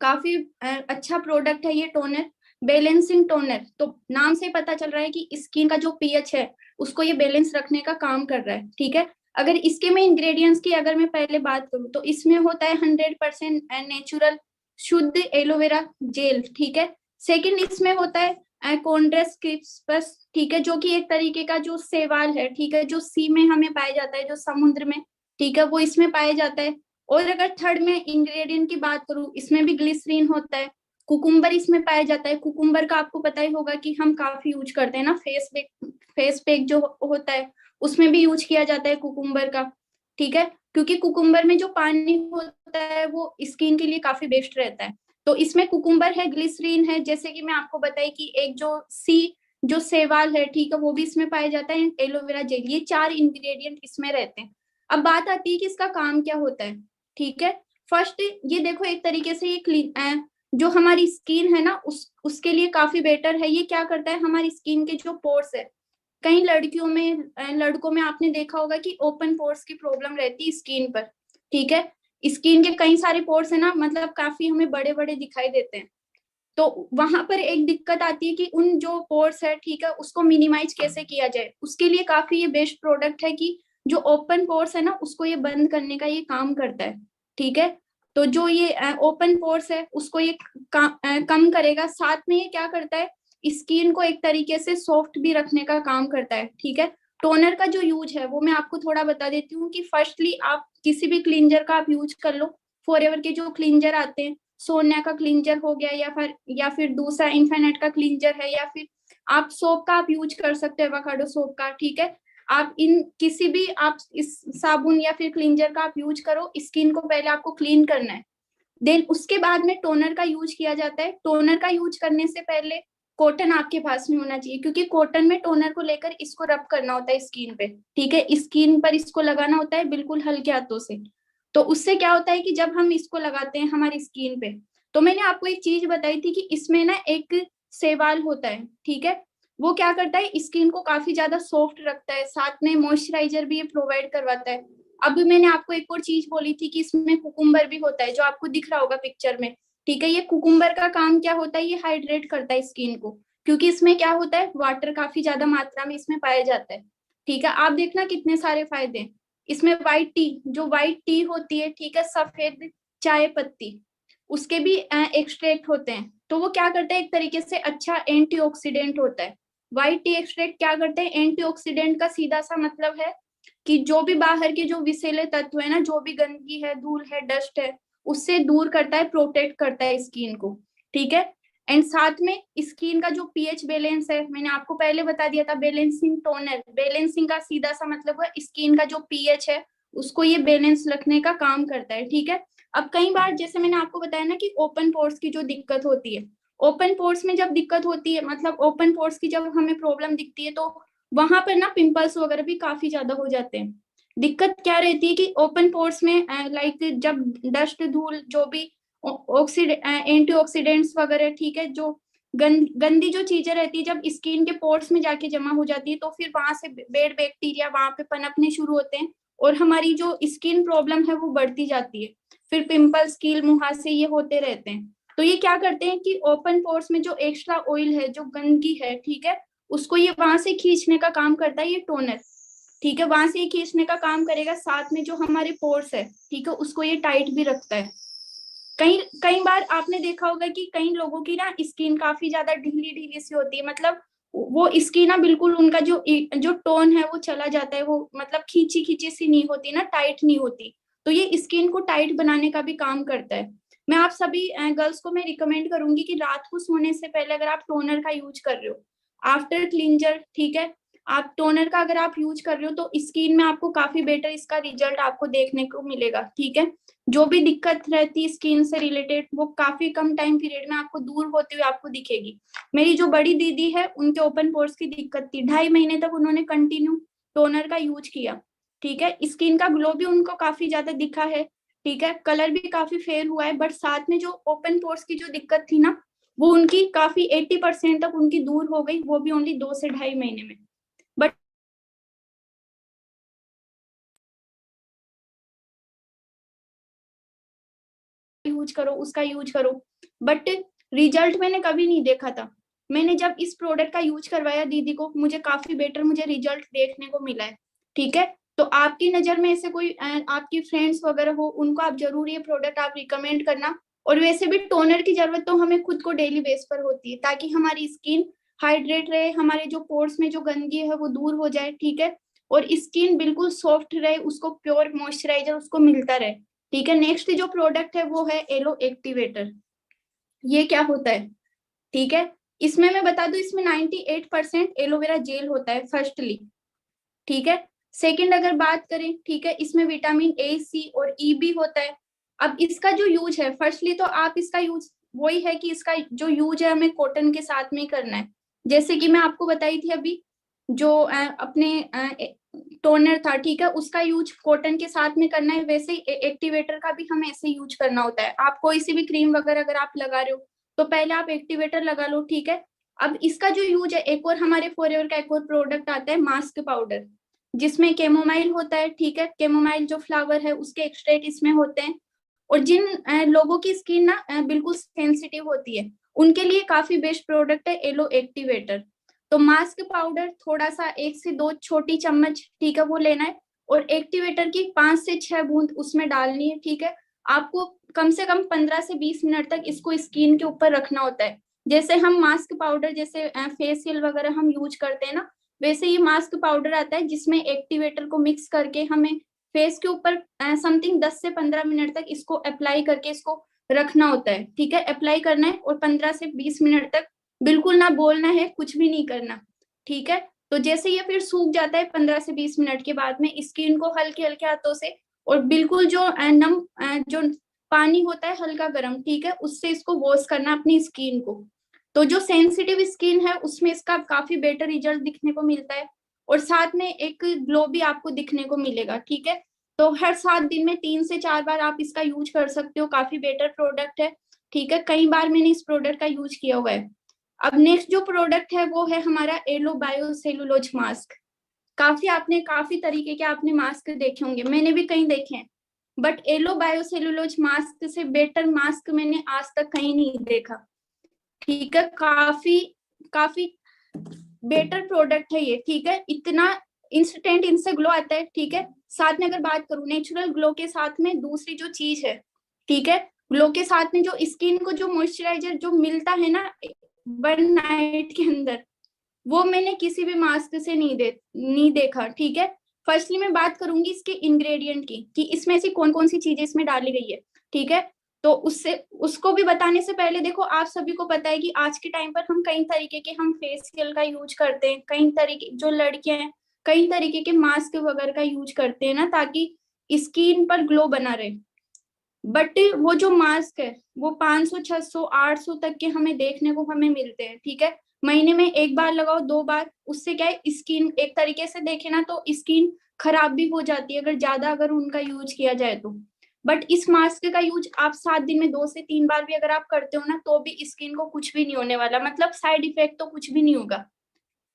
A: काफी अच्छा प्रोडक्ट है ये टोनर, बैलेंसिंग टोनर। तो नाम से पता चल रहा है कि स्किन का जो पीएच है उसको ये बैलेंस रखने का काम कर रहा है, ठीक है। अगर इसके में इंग्रेडिएंट्स की अगर मैं पहले बात करूं तो इसमें होता है 100% नेचुरल शुद्ध एलोवेरा जेल, ठीक है। सेकंड इसमें होता है कॉन्ड्रेस क्रिस्पस, ठीक है, जो कि एक तरीके का जो शैवाल है, ठीक है, जो सी में हमें पाया जाता है, जो समुद्र में, ठीक है, वो इसमें पाया जाता है। और अगर थर्ड में इंग्रेडिएंट की बात करूं इसमें भी ग्लिसरीन होता है, कुकुम्बर इसमें पाया जाता है। कुकुम्बर का आपको पता ही होगा कि हम काफी यूज करते हैं ना, फेस पैक जो होता है उसमें भी यूज किया जाता है कुकुम्बर का, ठीक है, क्योंकि कुकुम्बर में जो पानी होता है वो स्किन के लिए काफी बेस्ट रहता है। तो इसमें कुकुम्बर है, ग्लिसरीन है, जैसे कि मैं आपको बताई कि एक जो सेवाल है, ठीक है, वो भी इसमें पाया जाता है, एलोवेरा जेल, ये 4 इंग्रेडिएंट इसमें रहते हैं। अब बात आती है कि इसका काम क्या होता है, ठीक है। फर्स्ट ये देखो, एक तरीके से ये जो हमारी स्किन है ना उसके लिए काफी बेटर है। ये क्या करता है, हमारी स्किन के जो पोर्स है, कई लड़कियों में लड़कों में आपने देखा होगा कि ओपन पोर्स की प्रॉब्लम रहती है स्किन पर, ठीक है। स्किन के कई सारे पोर्स है ना, मतलब काफी हमें बड़े बड़े दिखाई देते हैं। तो वहां पर एक दिक्कत आती है कि उन जो पोर्स है, ठीक है, उसको मिनिमाइज कैसे किया जाए। उसके लिए काफी ये बेस्ट प्रोडक्ट है कि जो ओपन पोर्स है ना, उसको ये बंद करने का ये काम करता है, ठीक है। तो जो ये ओपन पोर्स है उसको ये कम करेगा। साथ में ये क्या करता है, स्किन को एक तरीके से सॉफ्ट भी रखने का काम करता है, ठीक है। टोनर का जो यूज है वो मैं आपको थोड़ा बता देती हूँ कि फर्स्टली आप किसी भी क्लींजर का आप यूज कर लो। फॉरएवर के जो क्लींजर आते हैं, सोनिया का क्लींजर हो गया, या फिर दूसरा इन्फिनिट का क्लींजर है, या फिर आप सोप का आप यूज कर सकते हो, एवोकाडो सोप का, ठीक है। आप इन किसी भी आप इस साबुन या फिर क्लींजर का आप यूज करो। स्किन को पहले आपको क्लीन करना है, देन उसके बाद में टोनर का यूज किया जाता है। टोनर का यूज करने से पहले कॉटन आपके पास में होना चाहिए, क्योंकि कॉटन में टोनर को लेकर इसको रब करना होता है स्किन पे, ठीक है। स्किन पर इसको लगाना होता है बिल्कुल हल्के हाथों से। तो उससे क्या होता है कि जब हम इसको लगाते हैं हमारी स्किन पे, तो मैंने आपको एक चीज बताई थी कि इसमें ना एक सेवाल होता है, ठीक है। वो क्या करता है, स्किन को काफी ज्यादा सॉफ्ट रखता है, साथ में मॉइस्चराइजर भी ये प्रोवाइड करवाता है। अभी मैंने आपको एक और चीज बोली थी कि इसमें कुकुम्बर भी होता है, जो आपको दिख रहा होगा पिक्चर में, ठीक है। ये कुकुम्बर का काम क्या होता है, ये हाइड्रेट करता है स्किन को, क्योंकि इसमें क्या होता है, वाटर काफी ज्यादा मात्रा में इसमें पाया जाता है, ठीक है। आप देखना कितने सारे फायदे हैं इसमें। व्हाइट टी, जो व्हाइट टी होती है, ठीक है, सफेद चाय पत्ती, उसके भी एक्सट्रैक्ट होते हैं। तो वो क्या करते हैं, एक तरीके से अच्छा एंटीऑक्सीडेंट होता है। व्हाइट टी एक्सट्रैक्ट क्या करते हैं, एंटीऑक्सीडेंट का सीधा सा मतलब है कि जो भी बाहर के जो विषैले तत्व है ना, जो भी गंदगी है, धूल है, डस्ट है, उससे दूर करता है, प्रोटेक्ट करता है स्किन को, ठीक है। एंड साथ में स्किन का जो पीएच बैलेंस है, मैंने आपको पहले बता दिया था, बैलेंसिंग टोनर। बैलेंसिंग का सीधा सा मतलब है स्किन का जो पीएच है उसको ये बैलेंस रखने का काम करता है, ठीक है। अब कई बार जैसे मैंने आपको बताया ना कि ओपन पोर्स की जो दिक्कत होती है, ओपन पोर्स में जब दिक्कत होती है, मतलब ओपन पोर्स की जब हमें प्रॉब्लम दिखती है, तो वहां पर ना पिंपल्स वगैरह भी काफी ज्यादा हो जाते हैं। दिक्कत क्या रहती है कि ओपन पोर्स में लाइक जब डस्ट, धूल, जो भी एंटीऑक्सीडेंट्स वगैरह, ठीक है, जो गंदी जो चीजें रहती है, जब स्किन के पोर्स में जाके जमा हो जाती है, तो फिर वहां से बेड बैक्टीरिया वहां पे पनपने शुरू होते हैं, और हमारी जो स्किन प्रॉब्लम है वो बढ़ती जाती है। फिर पिंपल्स, कील, मुहासे ये होते रहते हैं। तो ये क्या करते हैं कि ओपन पोर्स में जो एक्स्ट्रा ऑयल है, जो गंदगी है, ठीक है, उसको ये वहां से खींचने का काम करता है ये टोनर, ठीक है। वहां से ये खींचने का काम करेगा, साथ में जो हमारे पोर्स है, ठीक है, उसको ये टाइट भी रखता है। कई कई बार आपने देखा होगा कि कई लोगों की ना स्किन काफी ज्यादा ढीली ढीली सी होती है, मतलब वो स्किन ना बिल्कुल उनका जो जो टोन है वो चला जाता है, वो मतलब खींची खींची सी नहीं होती ना, टाइट नहीं होती। तो ये स्किन को टाइट बनाने का भी काम करता है। मैं आप सभी गर्ल्स को मैं रिकमेंड करूंगी कि रात को सोने से पहले अगर आप टोनर का यूज कर रहे हो, आफ्टर क्लींजर, ठीक है, आप टोनर का अगर आप यूज कर रहे हो, तो स्किन में आपको काफी बेटर इसका रिजल्ट आपको देखने को मिलेगा, ठीक है। जो भी दिक्कत रहती है स्किन से रिलेटेड, वो काफी कम टाइम पीरियड में आपको दूर होते हुए आपको दिखेगी। मेरी जो बड़ी दीदी है, उनके ओपन पोर्स की दिक्कत थी, 2.5 महीने तक उन्होंने कंटिन्यू टोनर का यूज किया, ठीक है। स्किन का ग्लो भी उनको काफी ज्यादा दिखा है, ठीक है, कलर भी काफी फेयर हुआ है, बट साथ में जो ओपन पोर्स की जो दिक्कत थी ना, वो उनकी काफी 80% तक उनकी दूर हो गई, वो भी ओनली 2 से 2.5 महीने में। बट यूज करो, उसका यूज करो, बट रिजल्ट मैंने कभी नहीं देखा था। मैंने जब इस प्रोडक्ट का यूज करवाया दीदी को, मुझे काफी बेटर मुझे रिजल्ट देखने को मिला है, ठीक है। तो आपकी नजर में ऐसे कोई आपकी फ्रेंड्स वगैरह हो, उनको आप जरूर ये प्रोडक्ट आप रिकमेंड करना। और वैसे भी टोनर की जरूरत तो हमें खुद को डेली बेस पर होती है, ताकि हमारी स्किन हाइड्रेट रहे, हमारे जो पोर्स में जो गंदगी है वो दूर हो जाए, ठीक है, और स्किन बिल्कुल सॉफ्ट रहे, उसको प्योर मॉइस्चराइजर उसको मिलता रहे, ठीक है। नेक्स्ट जो प्रोडक्ट है वो है एलो एक्टिवेटर। ये क्या होता है, ठीक है, इसमें मैं बता दूं, इसमें 98% एलोवेरा जेल होता है फर्स्टली, ठीक है। सेकंड अगर बात करें, ठीक है, इसमें विटामिन ए, सी और ई भी होता है। अब इसका जो यूज है, फर्स्टली तो आप इसका यूज वही है कि इसका जो यूज है हमें कॉटन के साथ में ही करना है। जैसे कि मैं आपको बताई थी अभी, जो अपने टोनर था, ठीक है, उसका यूज कॉटन के साथ में करना है, वैसे ही एक्टिवेटर का भी हमें ऐसे यूज करना होता है। आप कोई सी भी क्रीम वगैरह अगर आप लगा रहे हो, तो पहले आप एक्टिवेटर लगा लो, ठीक है। अब इसका जो यूज है, एक और हमारे फॉरएवर का एक और प्रोडक्ट आता है मास्क पाउडर, जिसमें कैमोमाइल होता है, ठीक है। कैमोमाइल जो फ्लावर है उसके एक्सट्रैक्ट इसमें होते हैं। और जिन लोगों की स्किन ना बिल्कुल सेंसिटिव होती है, उनके लिए काफी बेस्ट प्रोडक्ट है एलो एक्टिवेटर। तो मास्क पाउडर थोड़ा सा 1 से 2 छोटी चम्मच, ठीक है, वो लेना है। और एक्टिवेटर की 5 से 6 बूंद उसमें डालनी है, ठीक है। आपको कम से कम 15 से 20 मिनट तक इसको स्किन के ऊपर रखना होता है। जैसे हम मास्क पाउडर जैसे फेशियल वगैरह हम यूज करते हैं ना, वैसे ये मास्क पाउडर आता है जिसमें एक्टिवेटर को मिक्स करके हमें फेस के ऊपर समथिंग 10 से 15 मिनट तक इसको अप्लाई करके इसको रखना होता है, ठीक है। अप्लाई करना है और 15 से 20 मिनट तक बिल्कुल ना बोलना है, कुछ भी नहीं करना, ठीक है। तो जैसे ये फिर सूख जाता है 15 से 20 मिनट के बाद में, स्किन को हल्के हल्के हाथों से और बिल्कुल जो नम जो पानी होता है हल्का गर्म, ठीक है, उससे इसको वॉश करना अपनी स्किन को। तो जो सेंसिटिव स्किन है उसमें इसका काफी बेटर रिजल्ट दिखने को मिलता है। और साथ में एक ग्लो भी आपको दिखने को मिलेगा, ठीक है। तो हर 7 दिन में 3 से 4 बार आप इसका यूज कर सकते हो, काफी बेटर प्रोडक्ट है, ठीक है। कई बार मैंने इस प्रोडक्ट का यूज किया हुआ है। अब नेक्स्ट जो प्रोडक्ट है वो है हमारा एलो बायो सेलुलोज मास्क। काफी आपने काफी तरीके के आपने मास्क देखे होंगे, मैंने भी कई देखे हैं, but aloe bio cellulose mask से बेटर मास्क मैंने आज तक कहीं नहीं देखा, ठीक है। काफी काफी बेटर प्रोडक्ट है ये, ठीक है। इतना इंस्टेंट इनसे ग्लो आता है, ठीक है। साथ में अगर बात करूं नेचुरल ग्लो के साथ में दूसरी जो चीज है, ठीक है, ग्लो के साथ में जो स्किन को जो मॉइस्चराइजर जो मिलता है ना 1 नाइट के अंदर, वो मैंने किसी भी मास्क से नहीं देखा, ठीक है। फर्स्टली मैं बात करूंगी इसके इंग्रेडिएंट की कि इसमें से कौन कौन सी चीजें इसमें डाली गई है, ठीक है। तो उससे उसको भी बताने से पहले देखो, आप सभी को पता है कि आज के टाइम पर हम कई तरीके के हम फेशियल का यूज करते हैं, कई तरीके जो लड़कियां हैं कई तरीके के मास्क वगैरह का यूज करते हैं ना, ताकि स्किन पर ग्लो बना रहे। बट वो जो मास्क है वो 500 600 800 तक के हमें देखने को हमें मिलते हैं, ठीक है। महीने में 1 बार लगाओ 2 बार, उससे क्या है स्किन एक तरीके से देखे ना तो स्किन खराब भी हो जाती है अगर ज्यादा अगर उनका यूज किया जाए तो। बट इस मास्क का यूज आप 7 दिन में 2 से 3 बार भी अगर आप करते हो ना, तो भी स्किन को कुछ भी नहीं होने वाला, मतलब साइड इफेक्ट तो कुछ भी नहीं होगा।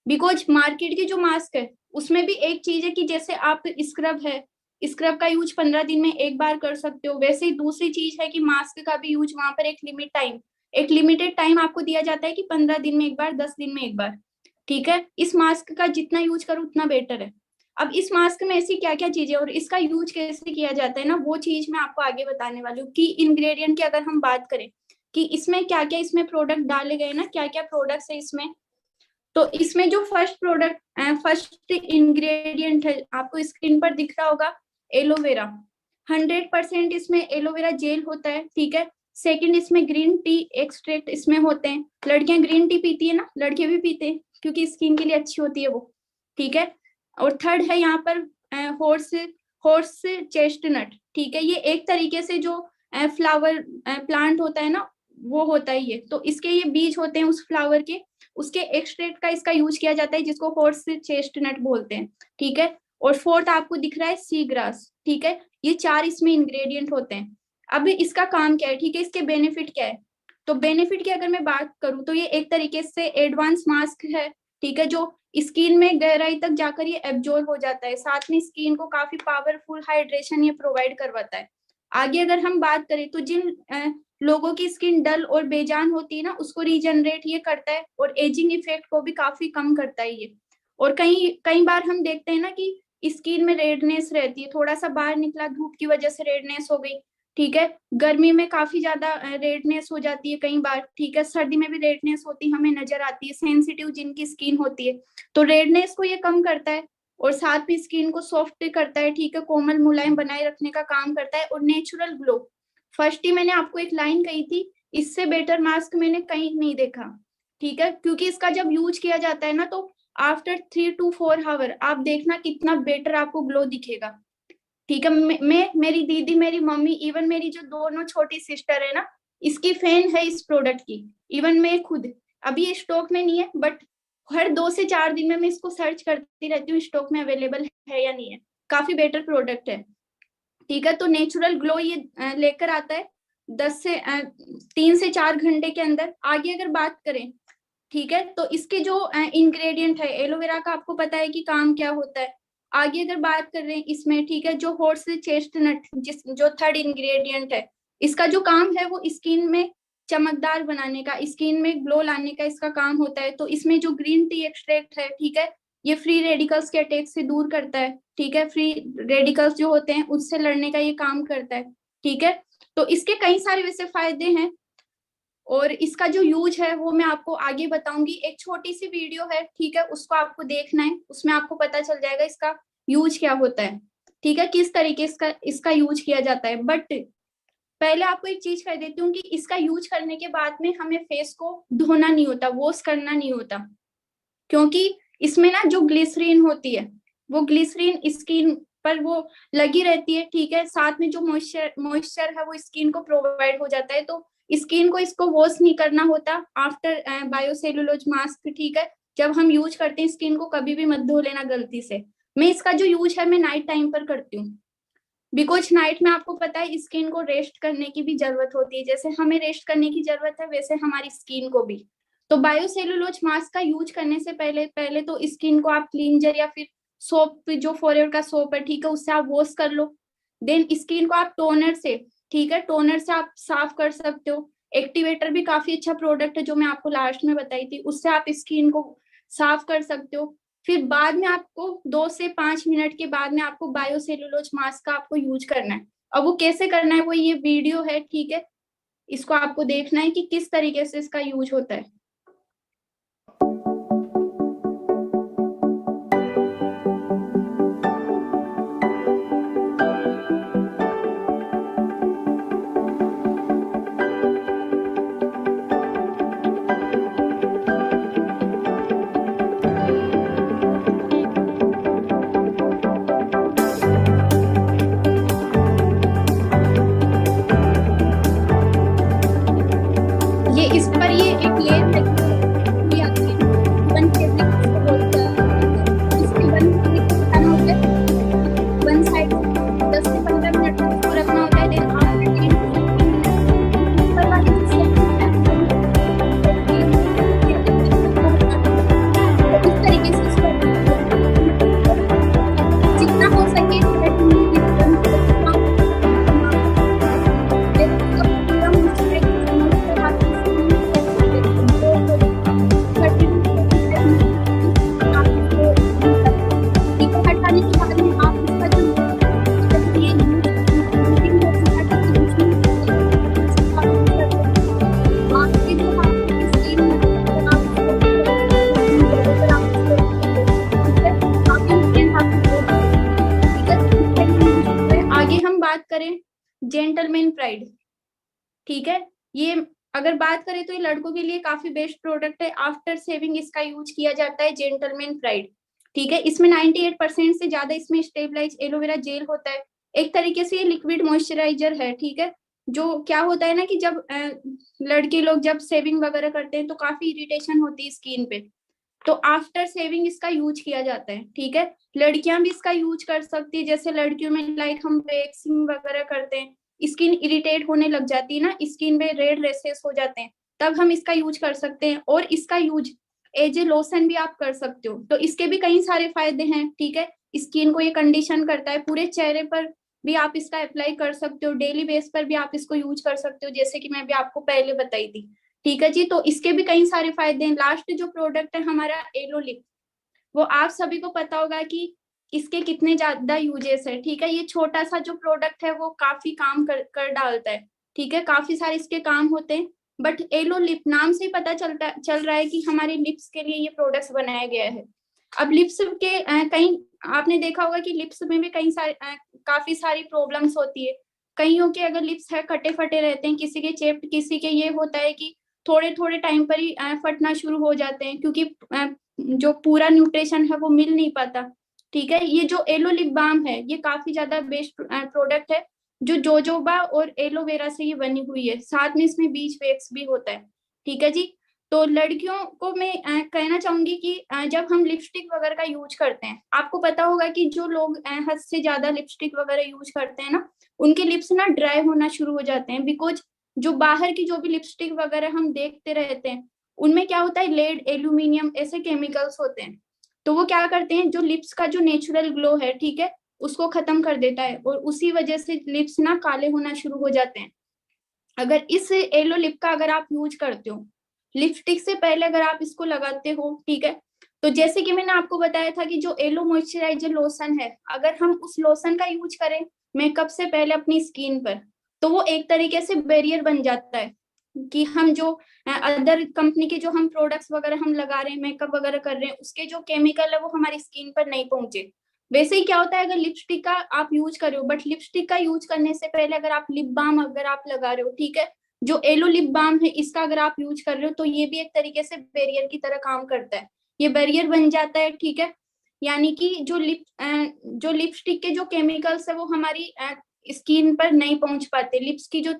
A: बिकॉज मार्केट की जो मास्क है उसमें भी एक चीज है कि जैसे आप स्क्रब है, स्क्रब का यूज 15 दिन में 1 बार कर सकते हो, वैसे ही दूसरी चीज है कि मास्क का भी यूज वहां पर एक लिमिटेड टाइम आपको दिया जाता है कि 15 दिन में 1 बार 10 दिन में 1 बार, ठीक है। इस मास्क का जितना यूज करो उतना बेटर है। अब इस मास्क में ऐसी क्या क्या चीजें और इसका यूज कैसे किया जाता है ना, वो चीज मैं आपको आगे बताने वाली हूँ। कि इंग्रेडिएंट की अगर हम बात करें कि इसमें क्या क्या इसमें प्रोडक्ट डाले गए ना, क्या क्या प्रोडक्ट्स है इसमें, तो इसमें जो फर्स्ट इंग्रेडिएंट है आपको स्क्रीन पर दिख रहा होगा, एलोवेरा। 100% इसमें एलोवेरा जेल होता है, ठीक है। सेकंड इसमें ग्रीन टी एक्सट्रैक्ट इसमें होते हैं, लड़कियां ग्रीन टी पीती है ना, लड़के भी पीते हैं क्योंकि स्किन के लिए अच्छी होती है वो, ठीक है। और थर्ड है यहाँ पर हॉर्स हॉर्स चेस्टनट, ठीक है। ये एक तरीके से जो फ्लावर प्लांट होता है ना, वो होता है ये, तो इसके ये बीज होते हैं उस फ्लावर के, उसके एक्सट्रैक्ट का इसका यूज किया जाता है जिसको हॉर्स चेस्टनट बोलते हैं, ठीक है। और फोर्थ आपको दिख रहा है सी ग्रास, ठीक है। ये 4 इसमें इंग्रेडिएंट होते हैं। अब इसका काम क्या है, ठीक है, इसके बेनिफिट क्या है। तो बेनिफिट की अगर मैं बात करूं तो ये एक तरीके से एडवांस मास्क है, ठीक है, जो स्किन में गहराई तक जाकर ये एब्जॉर्ब हो जाता है, साथ में स्किन को काफी पावरफुल हाइड्रेशन ये प्रोवाइड करवाता है। आगे अगर हम बात करें तो जिन लोगों की स्किन डल और बेजान होती है ना, उसको रीजनरेट ये करता है और एजिंग इफेक्ट को भी काफी कम करता है ये। और कई कई बार हम देखते हैं ना कि स्किन में रेडनेस रहती है, थोड़ा सा बाहर निकला धूप की वजह से रेडनेस हो गई, ठीक है। गर्मी में काफी ज्यादा रेडनेस हो जाती है कई बार, ठीक है। सर्दी में भी रेडनेस होती हमें नजर आती है, सेंसिटिव जिनकी स्किन होती है, तो रेडनेस को ये कम करता है। और साथ में स्किन को सॉफ्ट करता है, ठीक है, कोमल मुलायम बनाए रखने का काम करता है। और नेचुरल ग्लो, फर्स्ट ही मैंने आपको एक लाइन कही थी, इससे बेटर मास्क मैंने कहीं नहीं देखा, ठीक है। क्योंकि इसका जब यूज किया जाता है ना, तो आफ्टर 3 to 4 आवर आप देखना कितना बेटर आपको ग्लो दिखेगा, ठीक है। मैं मेरी दीदी मेरी मम्मी इवन मेरी जो दोनों छोटी सिस्टर है ना, इसकी फैन है इस प्रोडक्ट की। इवन मैं खुद, अभी ये स्टॉक में नहीं है, बट हर 2 से 4 दिन में मैं इसको सर्च करती रहती हूँ स्टॉक में अवेलेबल है या नहीं है। काफी बेटर प्रोडक्ट है, ठीक है। तो नेचुरल ग्लो ये लेकर आता है 3 से 4 घंटे के अंदर। आगे अगर बात करें ठीक है। तो इसके जो इंग्रेडिएंट है एलोवेरा का, आपको पता है कि काम क्या होता है। आगे अगर बात कर रहे हैं इसमें, ठीक है, जो हॉर्स चेस्टनट जो थर्ड इंग्रेडिएंट है, इसका जो काम है वो स्किन में चमकदार बनाने का, स्किन में ग्लो लाने का इसका काम होता है। तो इसमें जो ग्रीन टी एक्सट्रैक्ट है, ठीक है, ये फ्री रेडिकल्स के अटैक से दूर करता है। ठीक है, फ्री रेडिकल्स जो होते हैं उससे लड़ने का ये काम करता है। ठीक है, तो इसके कई सारे वैसे फायदे हैं और इसका जो यूज है वो मैं आपको आगे बताऊंगी। एक छोटी सी वीडियो है, ठीक है, उसको आपको देखना है, उसमें आपको पता चल जाएगा इसका यूज क्या होता है। ठीक है, किस तरीके इसका इसका यूज किया जाता है। बट पहले आपको एक चीज कह देती हूँ कि इसका यूज करने के बाद में हमें फेस को धोना नहीं होता, वॉश करना नहीं होता, क्योंकि इसमें ना जो ग्लिसरीन होती है वो ग्लिसरीन स्किन पर वो लगी रहती है। ठीक है, साथ में जो मॉइस्चर है वो स्किन को प्रोवाइड हो जाता है। तो स्किन को इसको वॉश नहीं करना होता आफ्टर बायोसेलुलोज मास्क। ठीक है, जब हम यूज करते हैं स्किन को कभी भी मत धो लेना गलती से। मैं इसका जो यूज है मैं नाइट टाइम पर करती हूँ, बिकॉज नाइट में आपको पता है स्किन को रेस्ट करने की भी जरूरत होती है। जैसे हमें रेस्ट करने की जरूरत है वैसे हमारी स्किन को भी। तो बायोसेलुलोज मास्क का यूज करने से पहले पहले तो स्किन को आप क्लींजर या फिर सोप, जो फॉरएवर का सोप है, ठीक है, उससे आप वॉश कर लो। देन स्किन को आप टोनर से, ठीक है, टोनर से आप साफ कर सकते हो। एक्टिवेटर भी काफी अच्छा प्रोडक्ट है जो मैं आपको लास्ट में बताई थी, उससे आप स्किन को साफ कर सकते हो। फिर बाद में आपको 2 से 5 मिनट के बाद में आपको बायोसेलुलोज मास्क का आपको यूज करना है। अब वो कैसे करना है वो ये वीडियो है, ठीक है, इसको आपको देखना है कि किस तरीके से इसका यूज होता है। ये इस पर ये एक लेयर है जो आती है, वन फैब्रिक इसको बोलते हैं। इसके वन फैब्रिक को हटाना होता है वन साइड, 10 से 15 मिनट तक इसको रखना होता है। देन आफ्टर 10 to 15 मिनट ऊपर वाली जो सेक्शन है वो हटाना होता है। तो इस तरीके से इसको जितना हो सके हटाने के बाद में आप इसका जो ये आपके जो स्किन आगे हम बात करें जेंटलमैन प्राइड। ठीक है, ये अगर बात करें तो ये लड़कों के लिए काफी बेस्ट प्रोडक्ट है। आफ्टर सेविंग इसका यूज किया जाता है जेंटलमैन प्राइड। ठीक है, इसमें 98% से ज्यादा इसमें स्टेबलाइज एलोवेरा जेल होता है। एक तरीके से ये लिक्विड मॉइस्चराइजर है। ठीक है, जो क्या होता है ना कि जब लड़के लोग जब सेविंग वगैरह करते हैं तो काफी इरिटेशन होती है स्किन पे, तो आफ्टर सेविंग इसका यूज किया जाता है। ठीक है, लड़कियां भी इसका यूज कर सकती है। जैसे लड़कियों में लाइक हम वैक्सिंग वगैरह करते हैं, स्किन इरिटेट होने लग जाती है ना, स्किन में रेड रेसेस हो जाते हैं, तब हम इसका यूज कर सकते हैं। और इसका यूज एज ए लोशन भी आप कर सकते हो। तो इसके भी कई सारे फायदे हैं। ठीक है, स्किन को ये कंडीशन करता है, पूरे चेहरे पर भी आप इसका अप्लाई कर सकते हो, डेली बेस पर भी आप इसको यूज कर सकते हो, जैसे कि मैं भी आपको पहले बताई थी। ठीक है जी, तो इसके भी कई सारे फायदे हैं। लास्ट जो प्रोडक्ट है हमारा एलो लिप, वो आप सभी को पता होगा कि इसके कितने ज्यादा यूजेस है। ठीक है, ये छोटा सा जो प्रोडक्ट है वो काफी काम कर डालता है। ठीक है, काफी सारे इसके काम होते हैं। बट एलो लिप नाम से ही पता चल रहा है कि हमारे लिप्स के लिए ये प्रोडक्ट्स बनाया गया है। अब लिप्स के कई आपने देखा होगा कि लिप्स में भी कई सारे काफी सारी प्रॉब्लम्स होती है। कईयों के अगर लिप्स है कटे फटे रहते हैं, किसी के चेप्ट, किसी के ये होता है कि थोड़े थोड़े टाइम पर ही फटना शुरू हो जाते हैं, क्योंकि जो पूरा न्यूट्रिशन है वो मिल नहीं पाता। ठीक है, ये जो एलो लिप बाम है ये काफी ज्यादा बेस्ट प्रोडक्ट है, जो जोजोबा और एलोवेरा से ये बनी हुई है। साथ में इसमें बीच वैक्स भी होता है। ठीक है जी, तो लड़कियों को मैं कहना चाहूंगी कि जब हम लिपस्टिक वगैरह का यूज करते हैं, आपको पता होगा कि जो लोग हद से ज्यादा लिपस्टिक वगैरह यूज करते हैं ना, उनके लिप्स ना ड्राई होना शुरू हो जाते हैं। बिकॉज जो बाहर की जो भी लिपस्टिक वगैरह हम देखते रहते हैं उनमें क्या होता है, लेड, एल्यूमिनियम ऐसे केमिकल्स होते हैं। तो वो क्या करते हैं, जो लिप्स का जो नेचुरल ग्लो है, ठीक है, उसको खत्म कर देता है, और उसी वजह से लिप्स ना काले होना शुरू हो जाते हैं। अगर इस येलो लिप का अगर आप यूज करते हो, लिपस्टिक से पहले अगर आप इसको लगाते हो, ठीक है, तो जैसे कि मैंने आपको बताया था कि जो येलो मॉइस्चराइजर लोशन है, अगर हम उस लोशन का यूज करें मेकअप से पहले अपनी स्किन पर, तो वो एक तरीके से बैरियर बन जाता है कि हम जो अदर कंपनी के जो हम प्रोडक्ट्स वगैरह हम लगा रहे हैं, मेकअप वगैरह कर रहे हैं, उसके जो केमिकल है वो हमारी स्किन पर नहीं पहुंचे। वैसे ही क्या होता है, अगर लिपस्टिक का आप यूज कर रहे हो, बट लिपस्टिक का यूज करने से पहले अगर आप लिप बाम अगर आप लगा रहे हो, ठीक है, जो येलो लिप बाम है इसका अगर आप यूज कर रहे हो, तो ये भी एक तरीके से बैरियर की तरह काम करता है, ये बैरियर बन जाता है, ठीक है। यानी कि जो लिपस्टिक के जो केमिकल्स है वो हमारी स्किन पर नहीं पहुंच पाते। लिप्स की जो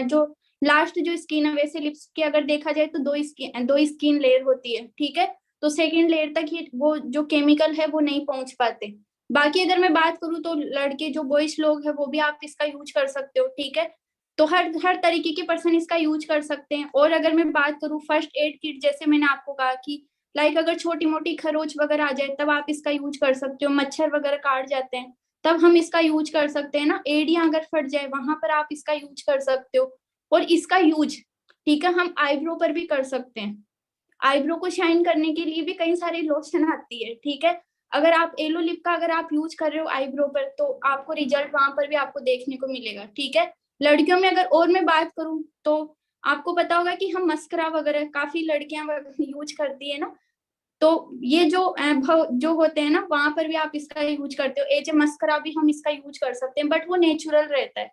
A: जो लास्ट जो स्किन है, वैसे लिप्स की अगर देखा जाए तो दो स्किन लेयर होती है, ठीक है, तो सेकेंड लेयर तक ही वो जो केमिकल है वो नहीं पहुंच पाते। बाकी अगर मैं बात करूँ तो लड़के जो बॉयज लोग है वो भी आप इसका यूज कर सकते हो, ठीक है, तो हर तरीके के पर्सन इसका यूज कर सकते हैं। और अगर मैं बात करूँ फर्स्ट एड किट, जैसे मैंने आपको कहा कि लाइक अगर छोटी मोटी खरोच वगैरह आ जाए तब आप इसका यूज कर सकते हो, मच्छर वगैरह काट जाते हैं तब हम इसका यूज कर सकते हैं ना, एड़ियां अगर फट जाए वहां पर आप इसका यूज कर सकते हो। और इसका यूज, ठीक है, हम आईब्रो पर भी कर सकते हैं। आईब्रो को शाइन करने के लिए भी कई सारे लोशन आती है, ठीक है, अगर आप येलो लिप का अगर आप यूज कर रहे हो आईब्रो पर, तो आपको रिजल्ट वहां पर भी आपको देखने को मिलेगा, ठीक है। लड़कियों में अगर और मैं बात करूं तो आपको पता होगा कि हम मस्करा वगैरह काफी लड़कियां यूज करती है ना, तो ये जो होते हैं ना वहां पर भी आप इसका यूज करते हो, एज ए मस्करा भी हम इसका यूज कर सकते हैं, बट वो नेचुरल रहता है,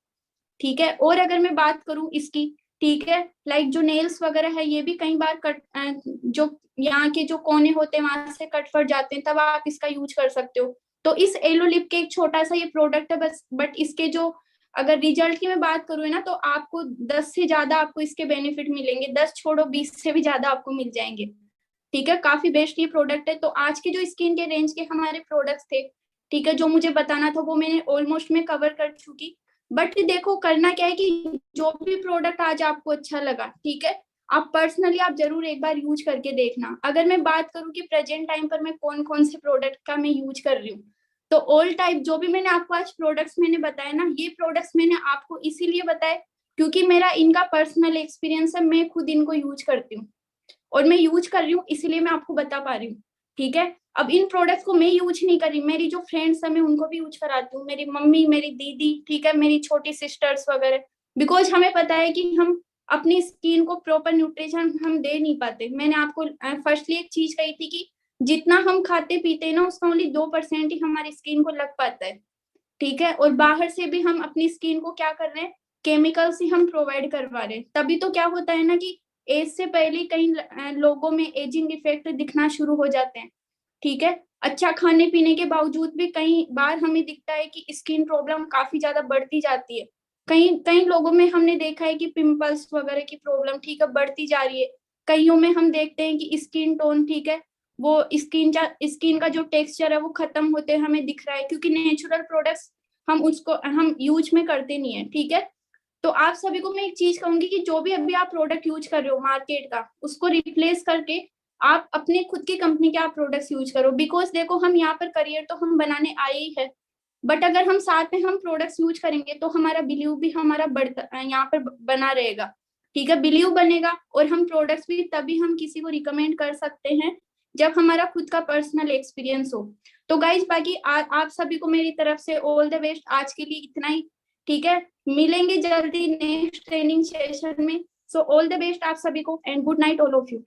A: ठीक है। और अगर मैं बात करूं इसकी, ठीक है, लाइक जो नेल्स वगैरह है ये भी कई बार जो यहाँ के जो कोने होते हैं वहां से कट फट जाते हैं, तब आप इसका यूज कर सकते हो। तो इस येलो लिप के एक छोटा सा ये प्रोडक्ट है बस, बट इसके जो अगर रिजल्ट की मैं बात करूँ ना, तो आपको 10 से ज्यादा आपको इसके बेनिफिट मिलेंगे, 10 छोड़ो 20 से भी ज्यादा आपको मिल जाएंगे, ठीक है। काफी बेस्ट ये प्रोडक्ट है। तो आज के जो स्किन के रेंज के हमारे प्रोडक्ट्स थे, ठीक है, जो मुझे बताना था वो मैंने ऑलमोस्ट में कवर कर चुकी। बट देखो करना क्या है कि जो भी प्रोडक्ट आज आपको अच्छा लगा, ठीक है, आप पर्सनली आप जरूर एक बार यूज करके देखना। अगर मैं बात करूं कि प्रेजेंट टाइम पर मैं कौन कौन से प्रोडक्ट का मैं यूज कर रही हूँ, तो ऑल टाइप जो भी मैंने आपको आज प्रोडक्ट्स मैंने बताया ना, ये प्रोडक्ट्स मैंने आपको इसीलिए बताया क्योंकि मेरा इनका पर्सनल एक्सपीरियंस है, मैं खुद इनको यूज करती हूँ और मैं यूज कर रही हूँ, इसलिए मैं आपको बता पा रही हूँ, ठीक है। अब इन प्रोडक्ट्स को मैं यूज नहीं कर रही, मेरी जो फ्रेंड्स है मैं उनको भी यूज कराती हूँ, मेरी मम्मी, मेरी दीदी, ठीक है, मेरी छोटी सिस्टर्स वगैरह, बिकॉज हमें पता है कि हम अपनी स्किन को प्रॉपर न्यूट्रिशन हम दे नहीं पाते। मैंने आपको फर्स्टली एक चीज कही थी कि जितना हम खाते पीते हैं ना उसका ओनली 2% ही हमारी स्किन को लग पाता है, ठीक है, और बाहर से भी हम अपनी स्किन को क्या कर रहे हैं, केमिकल्स ही हम प्रोवाइड करवा रहे हैं। तभी तो क्या होता है ना कि एज से पहले कई लोगों में एजिंग इफेक्ट दिखना शुरू हो जाते हैं, ठीक है। अच्छा खाने पीने के बावजूद भी कई बार हमें दिखता है कि स्किन प्रॉब्लम काफी ज्यादा बढ़ती जाती है। कई कई लोगों में हमने देखा है कि पिंपल्स वगैरह की प्रॉब्लम, ठीक है, बढ़ती जा रही है। कईयों में हम देखते हैं कि स्किन टोन, ठीक है, वो स्किन का जो टेक्सचर है वो खत्म होते हमें दिख रहा है, क्योंकि नेचुरल प्रोडक्ट्स हम यूज में करते नहीं है, ठीक है। तो आप सभी को मैं एक चीज कहूंगी कि जो भी अभी आप प्रोडक्ट यूज कर रहे हो मार्केट का, उसको रिप्लेस करके आप अपने खुद की कंपनी के आप प्रोडक्ट्स यूज करो। बिकॉज देखो हम यहाँ पर करियर तो हम बनाने आए ही है, बट अगर हम साथ में हम प्रोडक्ट्स यूज करेंगे तो हमारा बिलीव भी हमारा बढ़ता यहाँ पर बना रहेगा, ठीक है, बिलीव बनेगा। और हम प्रोडक्ट्स भी तभी हम किसी को रिकमेंड कर सकते हैं जब हमारा खुद का पर्सनल एक्सपीरियंस हो। तो गाइज बाकी आप सभी को मेरी तरफ से ऑल द बेस्ट, आज के लिए इतना ही, ठीक है। मिलेंगे जल्दी नेक्स्ट ट्रेनिंग सेशन में। सो ऑल द बेस्ट आप सभी को and good night all of you.